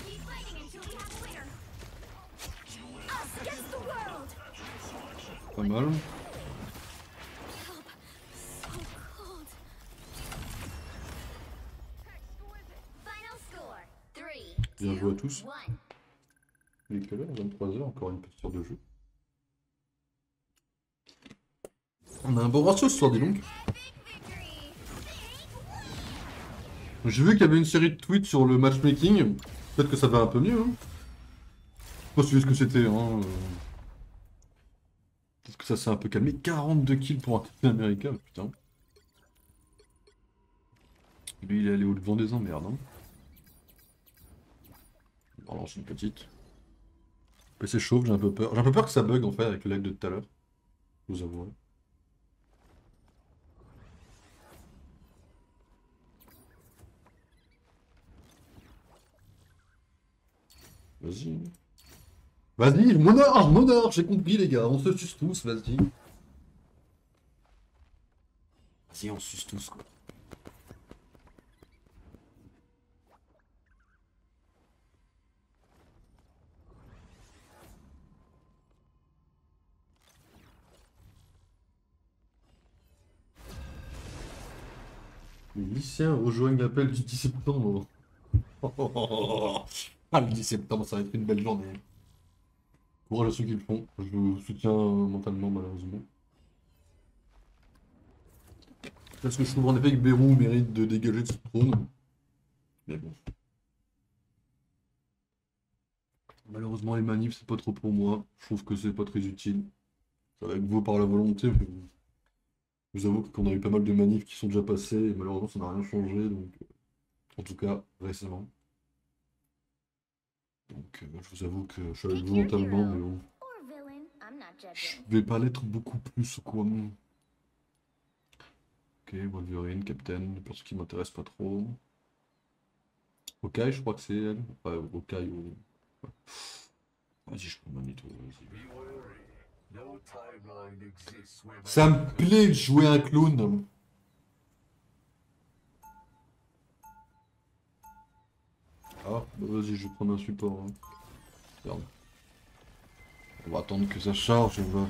Keep fighting until we have a winner! Us against the world! Pas mal. So cold. Final score 3, Bien joué à tous. 1. Il est quelle heure? 23h, encore une petite heure de jeu. On a un bon ratio ce soir, dis donc. Victory! J'ai vu qu'il y avait une série de tweets sur le matchmaking. Peut-être que ça va un peu mieux. Hein. Pas suivi ce que c'était. Hein. Peut-être que ça s'est un peu calmé. 42 kills pour un Captain America, putain. Lui, il est allé au devant des emmerdes. Hein. On lance une petite. PC chauffe, j'ai un peu peur. J'ai un peu peur que ça bug en fait avec le lag de tout à l'heure. Je vous avouerez. Vas-y. Vas-y, mon or, j'ai compris les gars, on se suce tous, vas-y. Vas-y, on se suce tous quoi. Les lycéens rejoignent l'appel du 10 septembre. Ah, le 10 septembre, ça va être une belle journée. Courage à ceux qui le font. Je vous soutiens mentalement, malheureusement. Parce que je trouve en effet que Bérou mérite de dégager de ce trône. Mais bon. Malheureusement, les manifs, c'est pas trop pour moi. Je trouve que c'est pas très utile. avec vous par la volonté. Je vous avoue qu'on a eu pas mal de manifs qui sont déjà passés et malheureusement ça n'a rien changé, donc en tout cas récemment. Donc je vous avoue que je suis avec vous mentalement, mais bon. Or villain, I'm not Je judging. vais pas l'être beaucoup plus quoi. Ok, Wolverine, Captain, perso qui m'intéresse pas trop. Hawkeye, je crois que c'est elle. Enfin, Hawkeye ou. Ouais. Vas-y, je prends Magneto. Vas-y. Ça me plaît de jouer un clown. Ah, bah vas-y, je vais prendre un support. Hein. Merde. On va attendre que ça charge, on va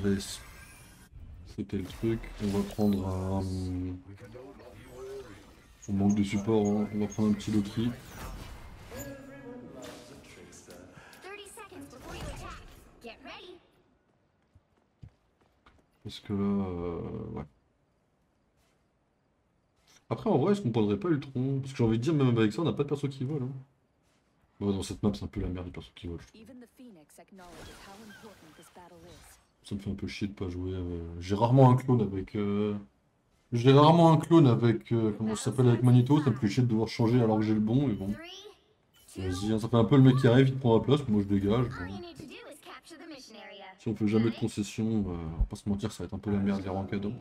c'était le truc. On va prendre un. On manque de support, hein. On va prendre un petit Loki. 30 seconds before you attack. Get ready. Parce que là. Ouais. Après, en vrai, est-ce qu'on prendrait pas Ultron? Parce que j'ai envie de dire, même avec ça, on n'a pas de perso qui vole. Hein. Ouais, dans cette map, c'est un peu la merde des persos qui volent. Je trouve. Even the Phoenix acknowledges how important this battle is. Ça me fait un peu chier de pas jouer. J'ai rarement un clone avec. J'ai rarement un clone avec. Comment ça s'appelle avec Magneto. Ça me fait chier de devoir changer alors que j'ai le bon. Mais bon. 3, 2, Vas-y, hein, ça fait un peu le mec qui arrive, il prend la place. Moi, je dégage. all Bon. you need to do is capture the mission area. Si on fait jamais de concession, on va pas se mentir, ça va être un peu la merde les rangs cadeaux.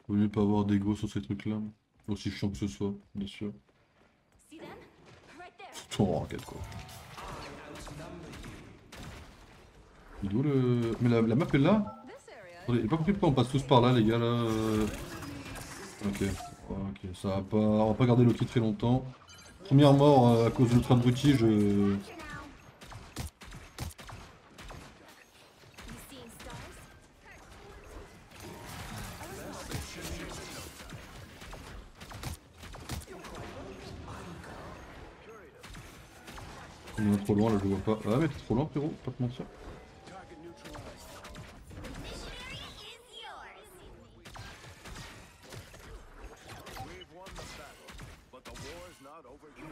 Vaut mieux pas avoir d'ego sur ces trucs-là. Aussi chiant que ce soit, bien sûr. See them? Right there. Surtout en ranked quoi. Il est où le. Mais la map est là? This area Attendez, j'ai pas compris pourquoi on passe tous par là les gars là. Ok. Ok, ça va pas. On va pas garder Loki très longtemps. Première mort à cause de l'ultra abruti, je. Capture now. You seeing stars? On est trop loin là, je le vois pas. Ah mais t'es trop loin frérot, pas te mentir. Mission area is yours. We've won the battle, but the war's not over yet.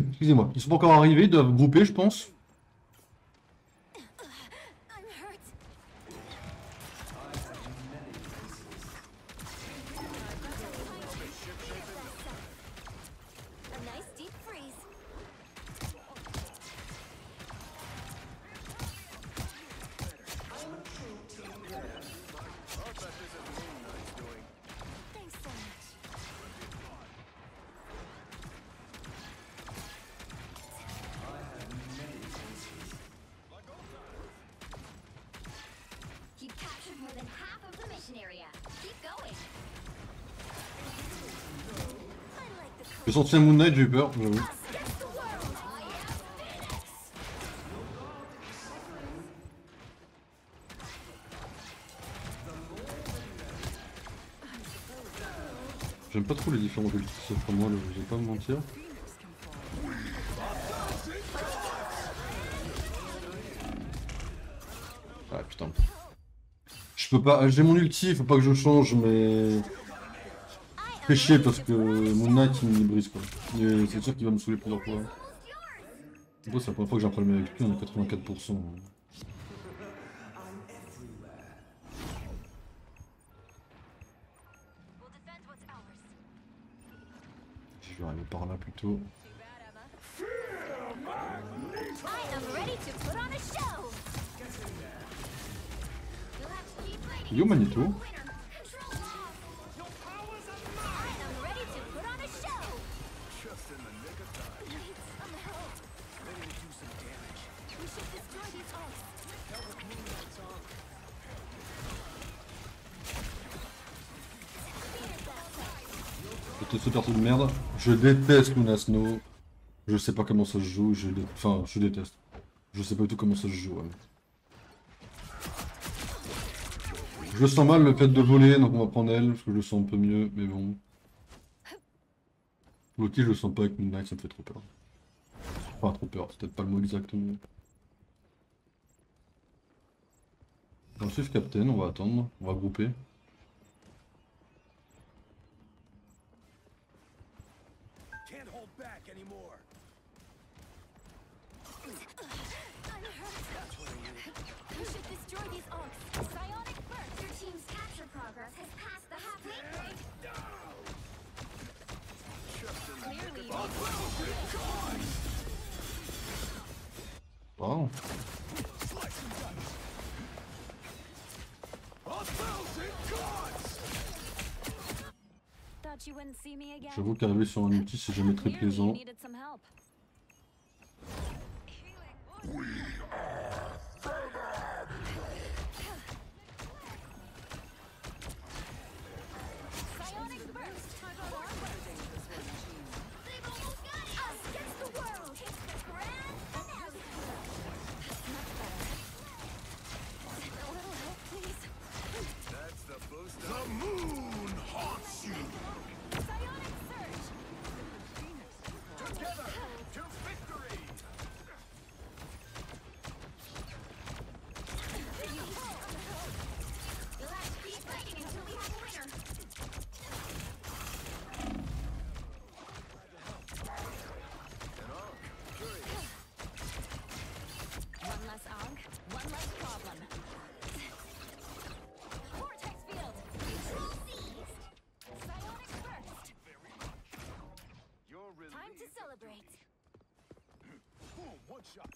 Excusez-moi, ils sont pas encore arrivés, ils doivent grouper je pense. I'm hurt. A nice deep freeze. Thanks so much. You've captured more than half of the mission area. Keep going. I like the J'ai senti un Moon Knight, j'ai eu peur, j'avoue. us against the world. J'aime pas trop les différents ultis, pour moi, je vais pas me mentir. Ah putain. Je peux pas, j'ai mon ulti, faut pas que je change, mais. Fait chier parce que mon Knight il me brise quoi. Et c'est sûr qu'il va me saouler plusieurs fois. Bon, c'est la première fois que j'ai un problème avec lui, on est 84%. We'll defend what's ours. Je vais arriver par là plutôt. I am ready to put on a show. You'll have to keep fighting. Il est où Magneto? Winner. Control off. I am ready to put on a show. Just in the nick of time. Wait, on the hill. Ready to do some damage. We should destroy these ults. J'étais ce perso de merde. Je déteste Luna Snow. Je sais pas comment ça se joue, enfin je déteste. Je sais pas du tout comment ça se joue. Ouais. Je sens mal le fait de voler, donc on va prendre elle, parce que je le sens un peu mieux, mais bon. Loki, je le sens pas avec Moon Knight, ça me fait trop peur. Enfin, trop peur, c'est peut-être pas le mot exact, mais. On va suivre Captain, on va attendre, on va grouper. Can't hold back anymore. You should destroy these orcs. Psionic burst. Your team's capture progress has passed the halfway point. Clearly, Wow. Thought you wouldn't see me again. J'avoue qu'arriver sur un outil c'est jamais très Clearly, you plaisant. needed some help. Psionic burst. They've almost got us against the world. It's the grand finale. A little help, please. That's the boost. The moon haunts you. Psionic surge. Together to victory. You'll have to keep fighting until we have a winner. One less Ankh, one less problem. Vortex field. Control seized. Psionic burst. You're really Time to celebrate. one shot.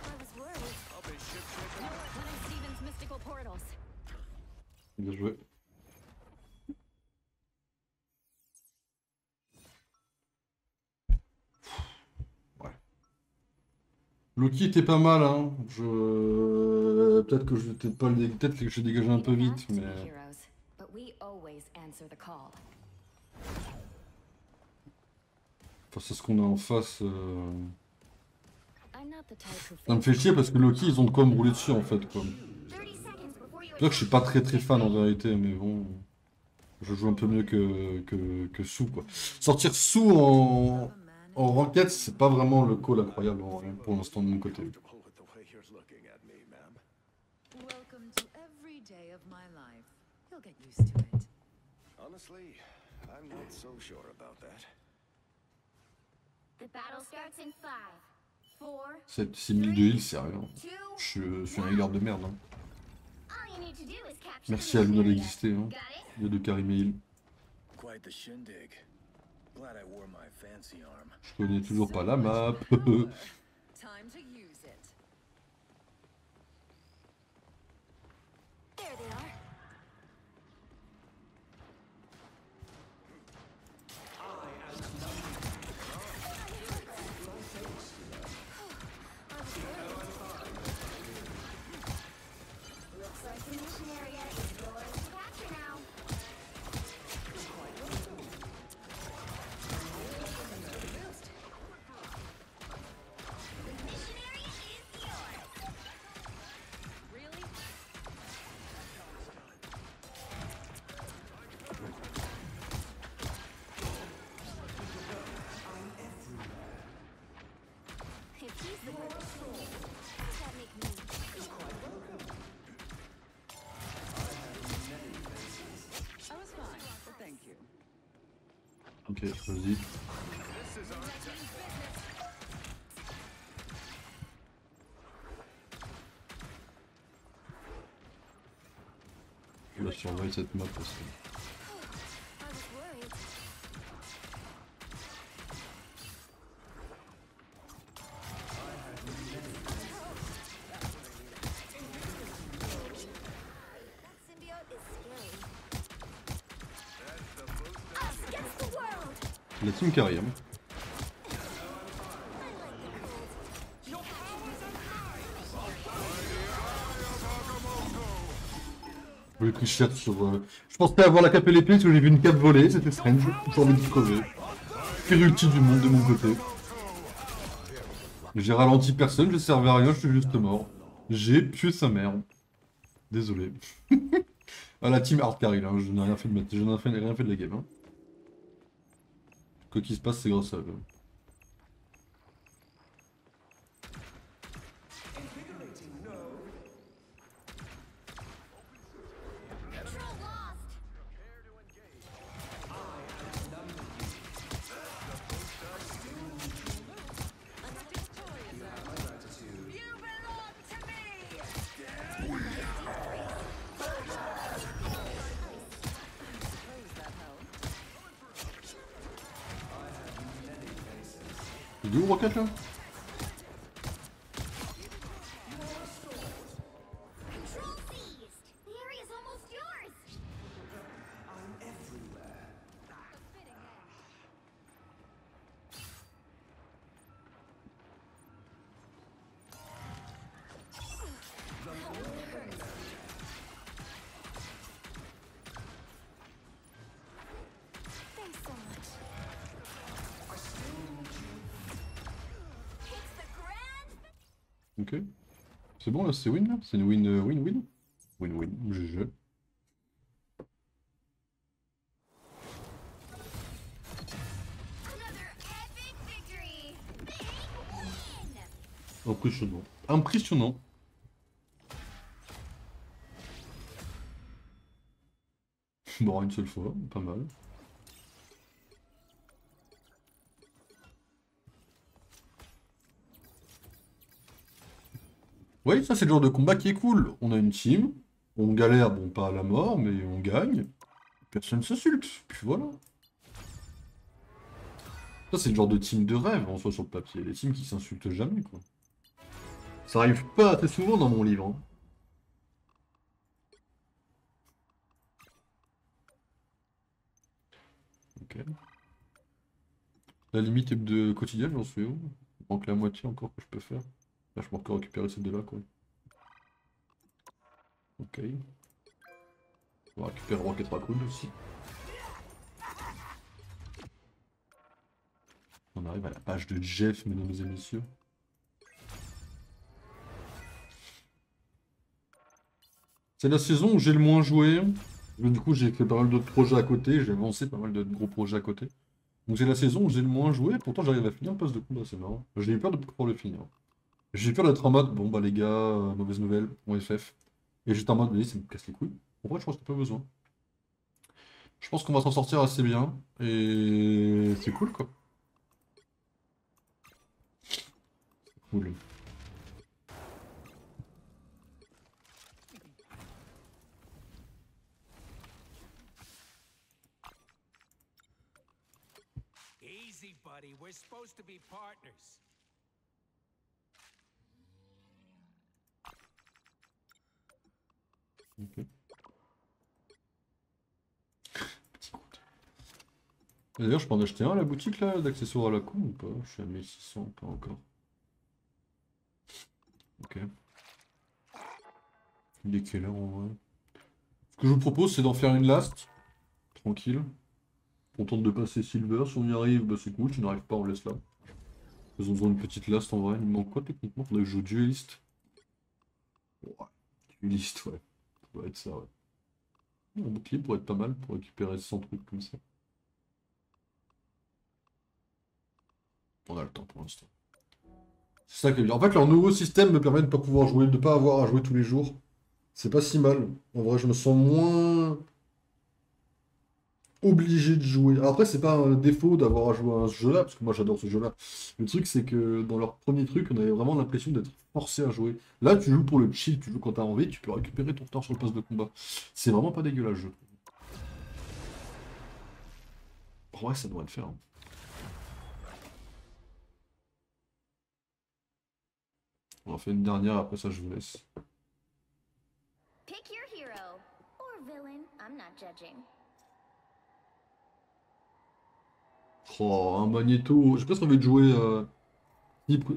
I was worried. I'll be ship shaking. One of Steven's mystical portals. Bien joué. Ouais. Loki était pas mal, hein. Peut-être que je vais peut-être pas le peut-être que j'ai dégagé un peu We vite, act to be mais heroes, but we always answer the call. face à ce qu'on a en face, I'm not the type who ça me fait chier parce que Loki ils ont de quoi me rouler dessus en fait quoi. 30 seconds before you C'est vrai que je suis pas très fan en vérité, mais bon, je joue un peu mieux que Sue quoi. Sortir Sue en ranked, c'est pas vraiment le call incroyable en vrai, pour l'instant de mon côté. Comfortable with the way you're looking at me, ma'am. Welcome to every day of my life. You'll get used to it. Honestly, I'm not so sure about that. The battle starts in 5, 4, 6000 de heal, c'est rien. 2, Je suis un healer de merde. Hein. all you need to do is capture Merci à the Luna area. d'exister, hein. Got it? Lieu de Karim et heal. Quite the shindig. Glad I wore my fancy arm. Je connais toujours pas la map. Time to use it. There they are. Looks like the mission area is yours to capture now. The mission area is yours. Really? If he's the perfect fool, does that make me? I was fine, but thank you. Ok, vas-y. Je la surveille cette map parce que... I was worried. That symbiote is scary. Us against the world. La team carry, hein. Je voulais que je cherche sur... Je pensais avoir la cape et l'épée parce que j'ai vu une cape voler, c'était strange. J'ai envie de crever. Pire ulti du monde de mon côté. J'ai ralenti personne, je servais à rien, je suis juste mort. J'ai pué sa mère. Désolé. Ah, la team hard carry là, je n'ai rien fait de je n'ai rien fait de la game. Hein. Quoi qu'il se passe, c'est grâce à eux. Il est où Rocket là? Control seized. The area's almost yours. Thanks so much. It's the grand. Ok. C'est bon là, c'est win là? C'est une win-win? Win-win, GG. Another epic victory. Big win. Impressionnant. Impressionnant. Bon, une seule fois, pas mal. Oui, ça c'est le genre de combat qui est cool. On a une team, on galère, bon pas à la mort, mais on gagne. Personne s'insulte, puis voilà. Ça c'est le genre de team de rêve en soi sur le papier. Les teams qui s'insultent jamais quoi. Ça arrive pas très souvent dans mon livre. Hein. Ok. La limite de quotidien, j'en suis où? Il manque la moitié encore que je peux faire. Là, je peux encore récupérer ces deux-là, quoi. Ok. On va récupérer Rocket Raccoon aussi. On arrive à la page de Jeff, mesdames et messieurs. C'est la saison où j'ai le moins joué. Du coup, j'ai fait pas mal d'autres projets à côté. J'ai avancé pas mal de gros projets à côté. Donc c'est la saison où j'ai le moins joué. Pourtant, j'arrive à finir le pass de combat, c'est marrant. J'ai eu peur de pouvoir le finir. J'ai peur d'être en mode, bon bah les gars, mauvaise nouvelle, on FF. Et j'étais en mode, mais ça me casse les couilles. En vrai, je pense qu'il n'y a pas besoin. Je pense qu'on va s'en sortir assez bien. Et c'est cool quoi. Cool. Easy, buddy. We're supposed to be partners. Ok. D'ailleurs, je peux en acheter un à la boutique là, d'accessoires à la con ou pas? Je suis à 1600, pas encore. Ok. Il est quelle heure en vrai? Ce que je vous propose, c'est d'en faire une last. Tranquille. On tente de passer Silver. Si on y arrive, bah c'est cool. Si on n'y arrive pas, on laisse là. Faisons une petite last en vrai. Il me manque quoi techniquement? Faudrait que je joue dueliste. Ouais. Dueliste, ouais. Ça doit être ça, ouais. Un bouclier pourrait être pas mal pour récupérer 100 trucs comme ça. On a le temps pour l'instant. C'est ça qui est bien. En fait, leur nouveau système me permet de pas pouvoir jouer, de pas avoir à jouer tous les jours. C'est pas si mal. En vrai, je me sens moins obligé de jouer. Après, c'est pas un défaut d'avoir à jouer à ce jeu-là, parce que moi j'adore ce jeu-là. Le truc, c'est que dans leur premier truc, on avait vraiment l'impression d'être forcé à jouer. Là, tu joues pour le chill, tu joues quand t'as envie, tu peux récupérer ton temps sur le poste de combat. C'est vraiment pas dégueulasse, je trouve. En vrai, ça devrait le faire. Hein. On en fait une dernière, après ça, je vous laisse. Pick your hero or villain. I'm not judging. Oh, un Magneto. J'ai presque envie de jouer.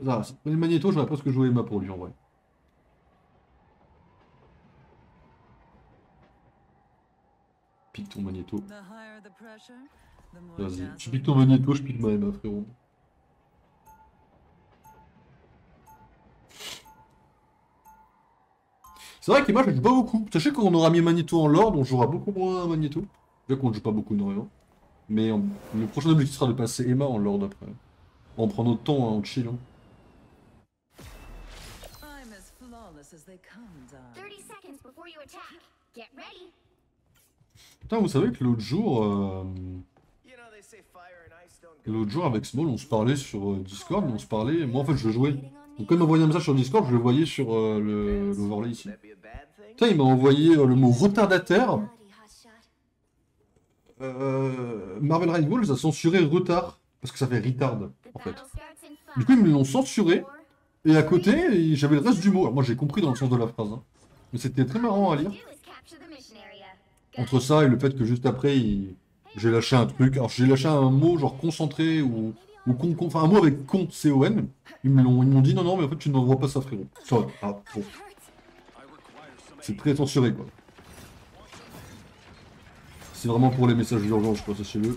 Ah, le Magneto, j'aurais presque joué Emma pour lui en vrai. Pique ton Magneto. Vas-y, tu piques ton Magneto, je pique ma Emma, frérot. C'est vrai qu'Emma, je joue pas beaucoup. Sachez qu'on aura mis Magneto en Lord, on jouera beaucoup moins à Magneto. Déjà qu'on ne joue pas beaucoup, non rien. Mais le prochain objectif sera de passer Emma en Lord après. On prend notre temps, hein, on chill. Hein. 30 seconds before you attack. Get ready. Putain, vous savez que l'autre jour... L'autre jour avec Small, on se parlait sur Discord, mais on se parlait... Moi en fait je jouais. Donc quand il m'a envoyé un message sur Discord, je le voyais sur l'overlay ici. Putain, il m'a envoyé le mot retardataire. Marvel Rivals a censuré retard, parce que ça fait retard, en fait. Du coup, ils me l'ont censuré. Et à côté, j'avais le reste du mot. Alors moi, j'ai compris dans le sens de la phrase. Hein. Mais c'était très marrant à lire. Entre ça et le fait que juste après, j'ai lâché un truc. Alors j'ai lâché un mot genre concentré ou enfin un mot avec con, C-O-N. Ils m'ont dit non, mais en fait, tu n'envoies pas ça, frérot. Sorry. Ah, bon. C'est très censuré, quoi. C'est vraiment pour les messages d'urgence, je crois, sachez-le.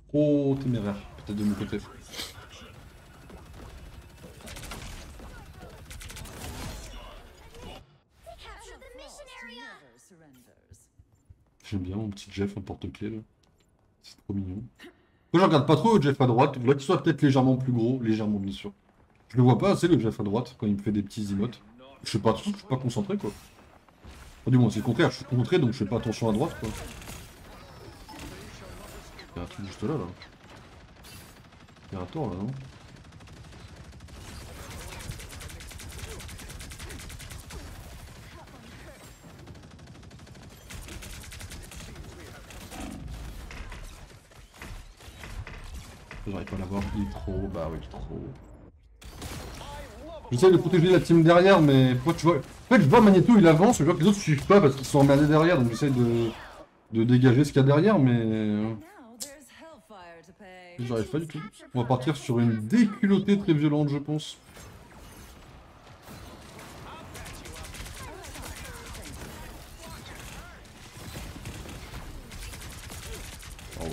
Trop téméraire, peut-être de mon côté. J'aime bien mon petit Jeff en porte-clés là. C'est trop mignon. Moi je regarde pas trop le Jeff à droite, je voudrais qu'il soit peut-être légèrement plus gros, légèrement bien sûr. Je le vois pas assez le Jeff à droite quand il me fait des petits emotes. Je sais pas trop, je suis pas concentré quoi. Enfin, du moins c'est le contraire, je suis concentré donc je fais pas attention à droite quoi. Il y a un truc juste là là. Il y a un tort là non? J'arrive pas à l'avoir, il est trop, bah oui, trop. J'essaie de protéger la team derrière, mais toi tu vois. En fait, je vois Magneto, il avance, je vois que les autres suivent pas parce qu'ils sont emmerdés derrière, donc j'essaie de dégager ce qu'il y a derrière, mais. J'arrive pas du tout. On va partir sur une déculottée très violente, je pense. Oh ouais,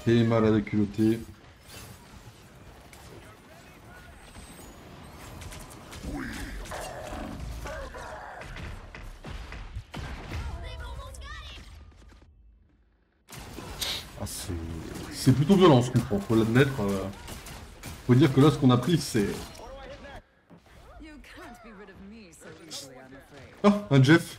c'est. Et mal à la culottée. Ah, c'est plutôt violent ce qu'on prend, faut l'admettre. Faut dire que là ce qu'on a pris c'est... Ah, un Jeff.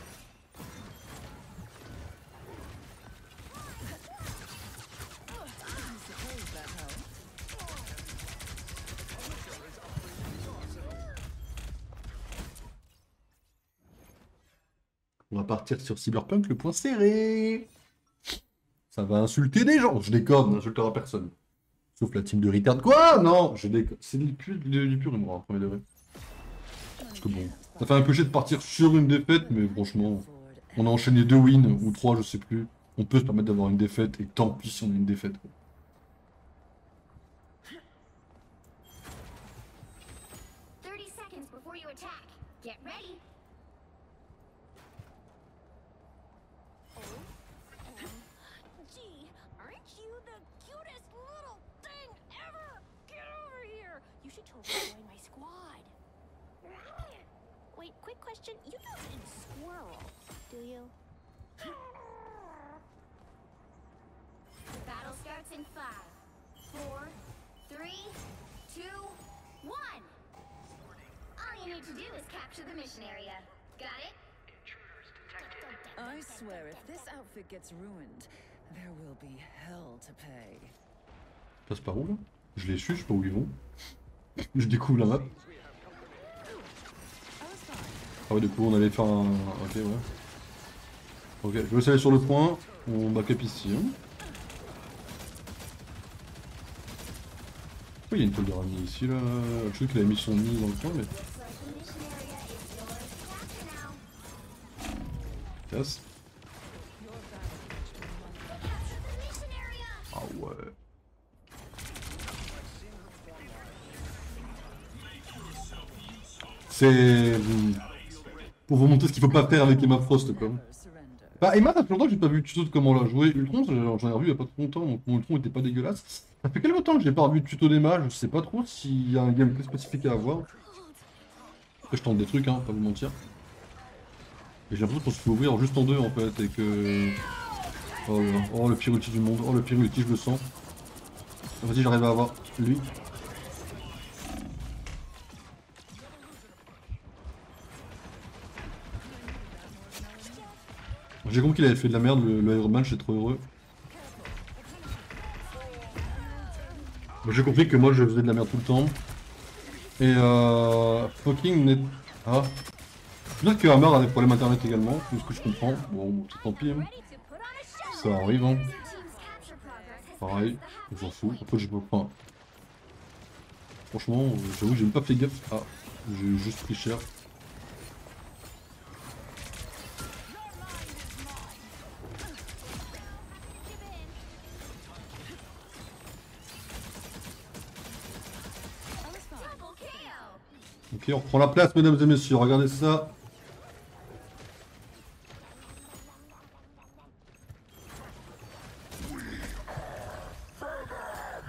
On va partir sur Cyberpunk, le point serré. Ça va insulter des gens. Je déconne, n'insultera personne. Sauf la team de retard. Quoi? Non, je déconne. C'est du pur humour, premier degré. Parce que bon, ça fait un peu chier de partir sur une défaite, mais franchement, on a enchaîné 2 wins, ou 3, je sais plus. On peut se permettre d'avoir une défaite, et tant pis si on a une défaite. Quoi. You don't mean squirrel, do you? The battle starts in 5, 4, 3, 2, 1. All you need to do is capture the mission area. Got it? I swear, if this outfit gets ruined, there will be hell to pay. Passe par où là? Je les suis, je sais pas où ils vont. Je découvre la map. Ah ouais, du coup on allait faire un... Ok, ouais. Ok, je vais aller sur le point. On backup ici. Hein. Pourquoi il y a une toile d'araignée ici là? Je sais qu'il avait mis son nid dans le coin, mais... Casse. Ah ouais. C'est... Pour vous montrer ce qu'il faut pas faire avec Emma Frost, quoi. Bah, Emma, ça fait longtemps que j'ai pas vu le tuto de comment la jouer. Ultron, j'en ai revu il y a pas trop longtemps, donc mon Ultron était pas dégueulasse. Ça fait quelques temps que j'ai pas revu le tuto d'Emma, je sais pas trop s'il y a un gameplay spécifique à avoir. Après, je tente des trucs, hein, pas vous mentir. Et j'ai l'impression qu'on se fait ouvrir juste en 2 en fait, et que... Oh là là, oh le pire outil du monde, oh le pire outil, je le sens. Vas-y, j'arrive à avoir lui. J'ai compris qu'il avait fait de la merde, le Iron Man, j'étais trop heureux. J'ai compris que moi je faisais de la merde tout le temps. Et fucking net. Ah. Peut-être que Hammer a des problèmes internet également, tout ce que je comprends. Bon, tant pis. Hein. Ça arrive, hein. Pareil, on s'en fout. Après, j'ai pas. Enfin, franchement, j'avoue que j'ai même pas fait gaffe. Ah, j'ai juste pris cher. Ok, on reprend la place, mesdames et messieurs, regardez ça.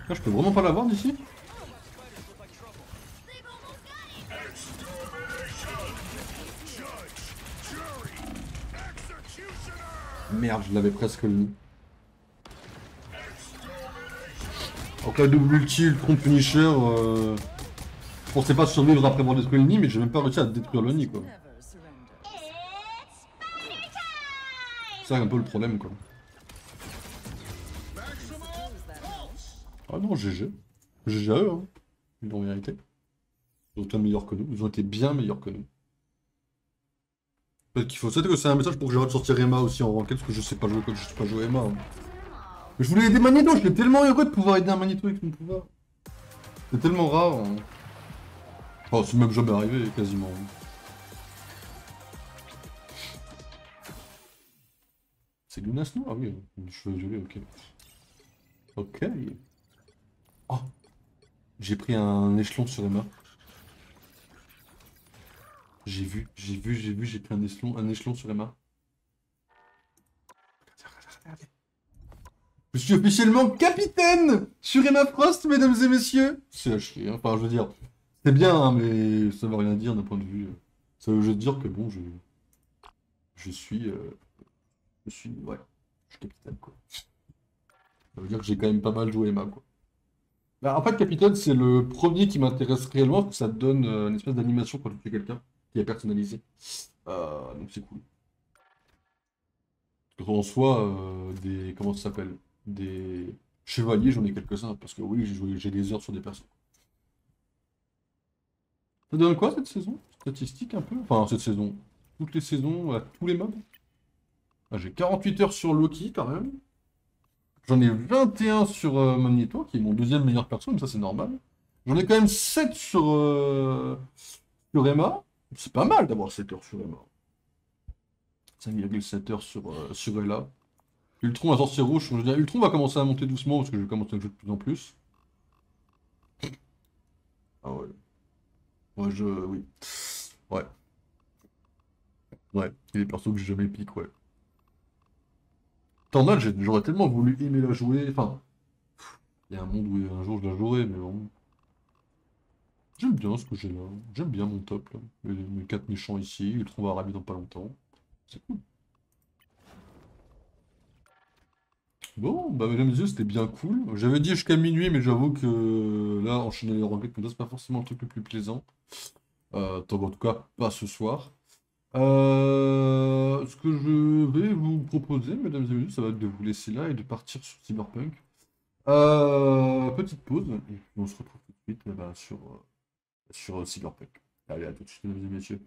Ah, je peux vraiment pas l'avoir d'ici? Merde, je l'avais presque le nid. Donc la double ulti, le trompe Punisher, je pensais pas survivre après avoir détruit le nid, mais j'ai même pas réussi à détruire le nid quoi. C'est un peu le problème quoi. Ah non, GG. GG à eux, hein. Ils ont vérité. Ils ont été meilleurs que nous, ils ont été bien meilleurs que nous. Peut-être qu'il faut. Peut-être que c'est un message pour que j'arrête de sortir Emma aussi en ranked, parce que je sais pas jouer quand je sais pas jouer Emma. Hein. Mais je voulais aider Magneto, j'étais tellement heureux de pouvoir aider un Magneto avec mon pouvoir. C'est tellement rare. Hein. Oh, c'est même jamais arrivé, quasiment. C'est Luna Snow? Ah oui, cheveux violets, ok. Ok. Oh! J'ai pris un échelon sur Emma. J'ai pris un échelon sur Emma. Regardez. Je suis officiellement capitaine sur Emma Frost, mesdames et messieurs. C'est à chier, hein. Enfin, je veux dire, c'est bien, hein, mais ça veut rien dire d'un point de vue. Ça veut juste dire que bon, je suis, ouais, je suis capitaine, quoi. Ça veut dire que j'ai quand même pas mal joué Emma, quoi. Bah, en fait, capitaine, c'est le premier qui m'intéresse réellement, parce que ça te donne une espèce d'animation quand tu fais quelqu'un qui est personnalisé. Donc c'est cool. En soi, des. Comment ça s'appelle? Des chevaliers, j'en ai quelques-uns, parce que oui, j'ai des heures sur des personnes. Ça donne quoi cette saison? Statistique un peu? Enfin, cette saison. Toutes les saisons, à tous les mobs. Ah, j'ai 48 heures sur Loki quand même. J'en ai 21 sur Magneto, qui est mon deuxième meilleur perso, mais ça c'est normal. J'en ai quand même 7 sur Emma. C'est pas mal d'avoir 7 heures sur Emma. 5,7 heures sur Ella. Ultron, un sorcier rouge. Je veux dire, Ultron va commencer à monter doucement parce que je vais commencer à jouer de plus en plus. Ah ouais. Ouais, oui. Ouais. Ouais. Il y a des persos que j'ai jamais pique, ouais. Tornade, j'aurais tellement voulu aimer la jouer. Enfin, il y a un monde où un jour je la jouerai, mais bon. J'aime bien ce que j'ai là. J'aime bien mon top là. Mes 4 méchants ici. Ultron va arriver dans pas longtemps. C'est cool. Bon, bah mesdames et messieurs, c'était bien cool. J'avais dit jusqu'à minuit, mais j'avoue que là, enchaîner les ranked comme ça, c'est pas forcément le truc le plus plaisant. En tout cas, pas ce soir. Ce que je vais vous proposer, mesdames et messieurs, ça va être de vous laisser là et de partir sur Cyberpunk. Petite pause, et puis on se retrouve tout de suite sur Cyberpunk. Allez, à tout de suite, mesdames et messieurs.